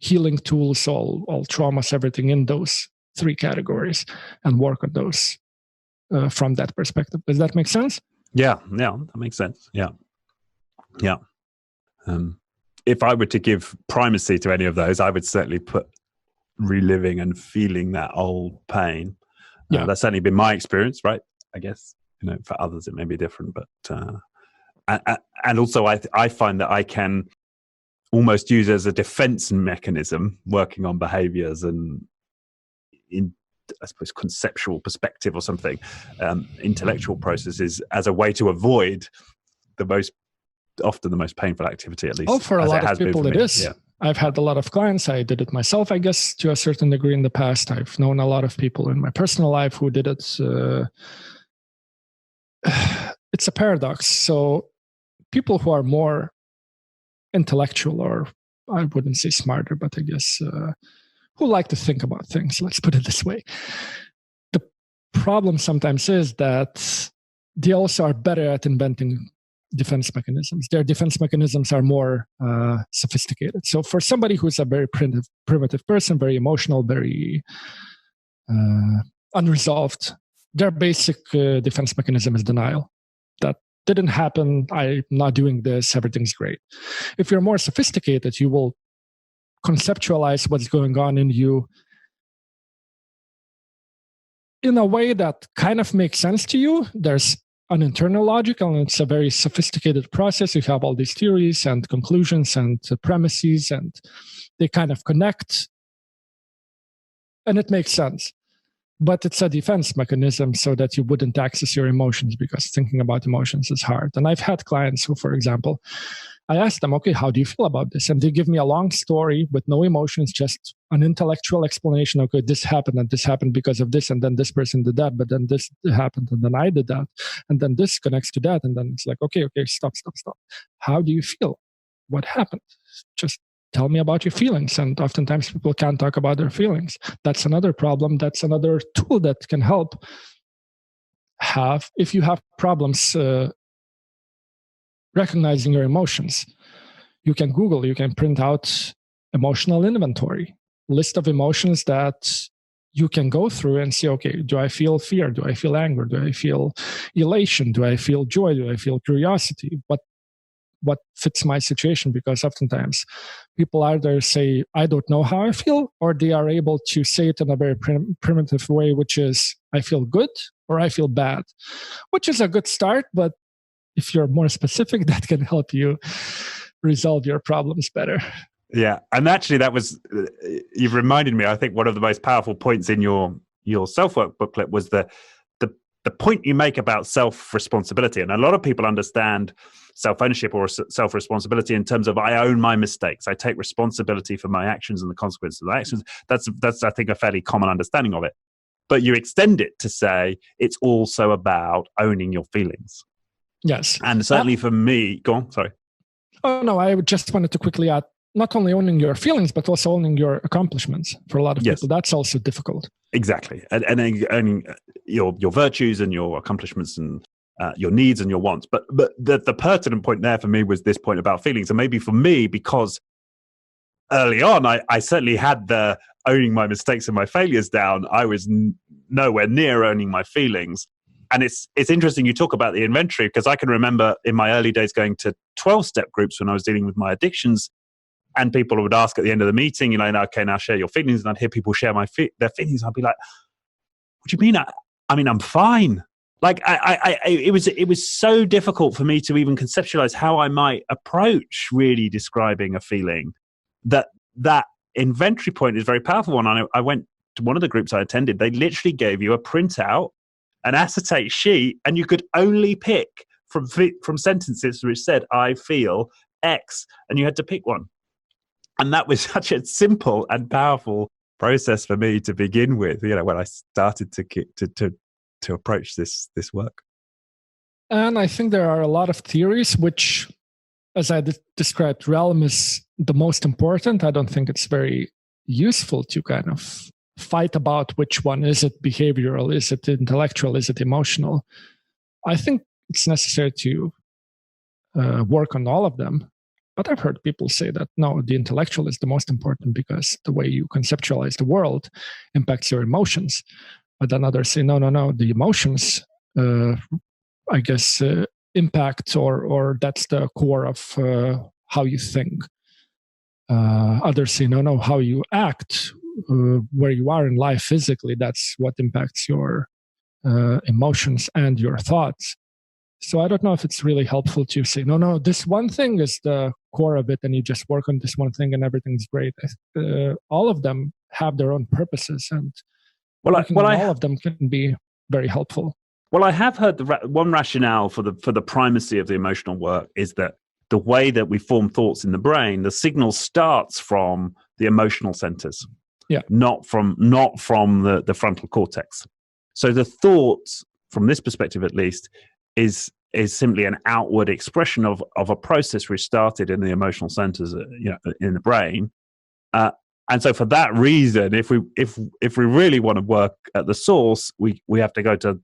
healing tools, all traumas, everything in those 3 categories, and work on those from that perspective. Does that make sense? Yeah, that makes sense. Yeah. If I were to give primacy to any of those, I would certainly put reliving and feeling that old pain. That's certainly been my experience, right? I guess, for others it may be different, but and also I find that I can almost use as a defense mechanism, working on behaviors and in, I suppose, conceptual perspective or something, intellectual processes, as a way to avoid often the most painful activity, at least. Oh, for a lot of people it is. Yeah. I've had a lot of clients. I did it myself, I guess, to a certain degree in the past. I've known a lot of people in my personal life who did it. It's a paradox. So people who are more intellectual, or I wouldn't say smarter, but I guess who like to think about things, let's put it this way. The problem sometimes is that they also are better at inventing defense mechanisms. Their defense mechanisms are more sophisticated. So for somebody who's a very primitive person, very emotional, very unresolved, their basic defense mechanism is denial. That didn't happen. I'm not doing this. Everything's great. If you're more sophisticated, you will conceptualize what's going on in you in a way that kind of makes sense to you. There's an internal logic, and it's a very sophisticated process. You have all these theories and conclusions and premises, and they kind of connect, and it makes sense. But it's a defense mechanism so that you wouldn't access your emotions, because thinking about emotions is hard. And I've had clients who, for example, I asked them, okay, how do you feel about this? And they give me a long story with no emotions, just an intellectual explanation. Okay, this happened and this happened because of this, and then this person did that, but then this happened and then I did that, and then this connects to that. And then it's like, okay, stop. How do you feel? What happened? Just tell me about your feelings. And oftentimes people can't talk about their feelings. That's another problem. That's another tool that can help if you have problems recognizing your emotions. You can Google, you can print out emotional inventory, list of emotions that you can go through and see, okay, do I feel fear? Do I feel anger? Do I feel elation? Do I feel joy? Do I feel curiosity? What fits my situation? Because oftentimes people either say, I don't know how I feel, or they are able to say it in a very primitive way, which is, I feel good or I feel bad, which is a good start. But if you're more specific, that can help you resolve your problems better. Yeah. And actually you've reminded me, I think one of the most powerful points in your self-work booklet was the point you make about self-responsibility. And a lot of people understand self-ownership or self-responsibility in terms of, I own my mistakes. I take responsibility for my actions and the consequences of my actions. That's I think, a fairly common understanding of it. but you extend it to say it's also about owning your feelings. Yes. And certainly for me, go on, sorry. Oh, no, I just wanted to quickly add, not only owning your feelings, but also owning your accomplishments. For a lot of people, that's also difficult. Exactly. And owning your virtues and your accomplishments and your needs and your wants. But the pertinent point there for me was this point about feelings. And maybe for me, because early on, I certainly had the owning my mistakes and my failures down. I was nowhere near owning my feelings. And it's interesting you talk about the inventory, because I can remember in my early days going to 12-step groups when I was dealing with my addictions. And people would ask at the end of the meeting, okay, now share your feelings. And I'd hear people share their feelings. I'd be like, what do you mean? I mean, I'm fine. Like, it was so difficult for me to even conceptualize how I might approach really describing a feeling. That inventory point is very powerful one. I went to one of the groups I attended. They literally gave you a printout, an acetate sheet, and you could only pick from sentences which said, I feel X, and you had to pick one. And that was such a simple and powerful process for me to begin with, when I started to approach this work. And I think there are a lot of theories which, as I described, realm is the most important. I don't think it's very useful to kind of fight about which one. Is it behavioral? Is it intellectual? Is it emotional? I think it's necessary to work on all of them. But I've heard people say that, no, the intellectual is the most important because the way you conceptualize the world impacts your emotions. But then others say, no, the emotions, I guess, impact or that's the core of how you think. Others say, no, how you act, where you are in life physically, that's what impacts your emotions and your thoughts. So I don't know if it's really helpful to say, no, this one thing is the core of it, and you just work on this one thing and everything's great. All of them have their own purposes, and all of them can be very helpful. Well, I have heard one rationale for the primacy of the emotional work is that the way that we form thoughts in the brain, the signal starts from the emotional centers, not from the frontal cortex. So the thoughts, from this perspective at least, is simply an outward expression of a process which started in the emotional centers, in the brain. And so, for that reason, if we really want to work at the source, we have to go to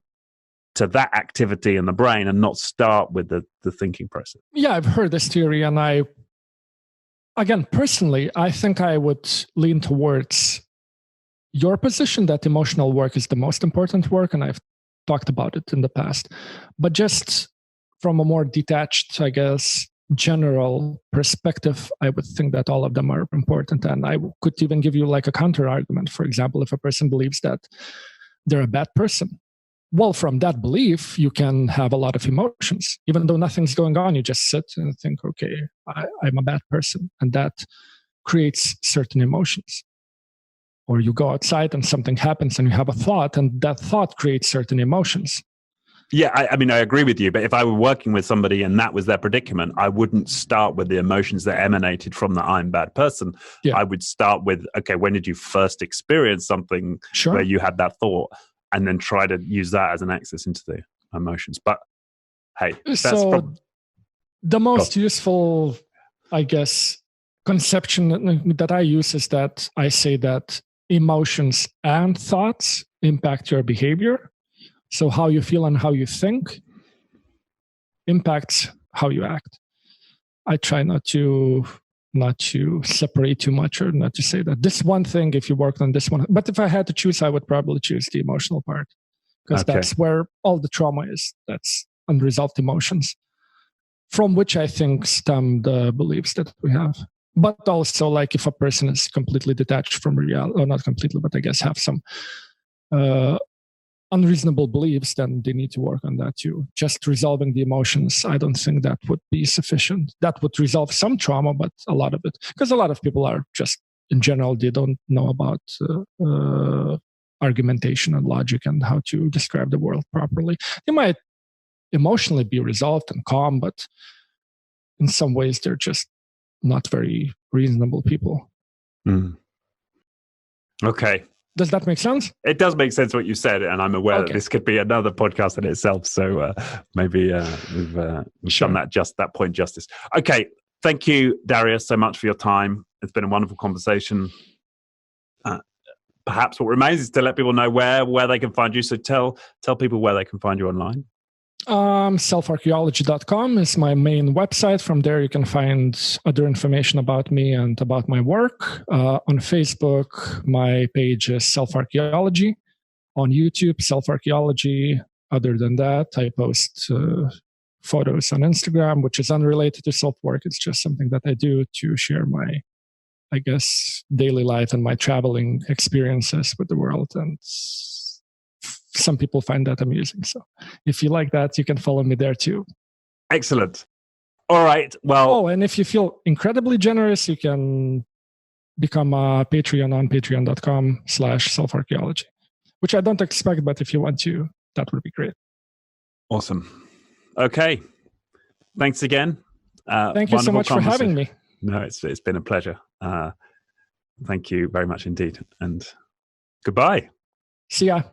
that activity in the brain and not start with the thinking process. Yeah, I've heard this theory, and personally, I think I would lean towards your position that emotional work is the most important work, and I've talked about it in the past. But just from a more detached, I guess, general perspective, I would think that all of them are important. And I could even give you like a counter argument. For example, if a person believes that they're a bad person, well, from that belief, you can have a lot of emotions. Even though nothing's going on, you just sit and think, okay, I'm a bad person. And that creates certain emotions. Or you go outside and something happens and you have a thought, and that thought creates certain emotions. Yeah, I mean, I agree with you. But if I were working with somebody and that was their predicament, I wouldn't start with the emotions that emanated from the I'm bad person. Yeah. I would start with, okay, when did you first experience something where you had that thought? And then try to use that as an access into the emotions. But hey, that's the most useful, I guess, conception that I use is that I say that emotions and thoughts impact your behavior. So how you feel and how you think impacts how you act. I try not to separate too much, or not to say that this one thing, if you worked on this one. But if I had to choose, I would probably choose the emotional part, because that's where all the trauma is. That's unresolved emotions, from which I think stem the beliefs that we have. But also, like, if a person is completely detached from reality, or not completely, but I guess have some unreasonable beliefs, then they need to work on that too. Just resolving the emotions, I don't think that would be sufficient. That would resolve some trauma, but a lot of it, because a lot of people are just, in general, they don't know about argumentation and logic and how to describe the world properly. They might emotionally be resolved and calm, but in some ways they're just not very reasonable people. Okay. Does that make sense? It does make sense what you said, and I'm aware that this could be another podcast in itself. So maybe we've done that point justice. Okay, thank you, Darius, so much for your time. It's been a wonderful conversation. Perhaps what remains is to let people know where they can find you. So tell people where they can find you online. Self-Archeology.com is my main website. From there, you can find other information about me and about my work. On Facebook, my page is Self-Archeology. On YouTube, Self-Archeology. Other than that, I post photos on Instagram, which is unrelated to self-work. It's just something that I do to share my, I guess, daily life and my traveling experiences with the world. And some people find that amusing. So if you like that, you can follow me there too. Excellent. All right. Well, and if you feel incredibly generous, you can become a Patreon on patreon.com/selfarchaeology, which I don't expect, but if you want to, that would be great. Awesome. Okay. Thanks again. Thank you so much for having me. No, it's been a pleasure. Thank you very much indeed. And goodbye. See ya.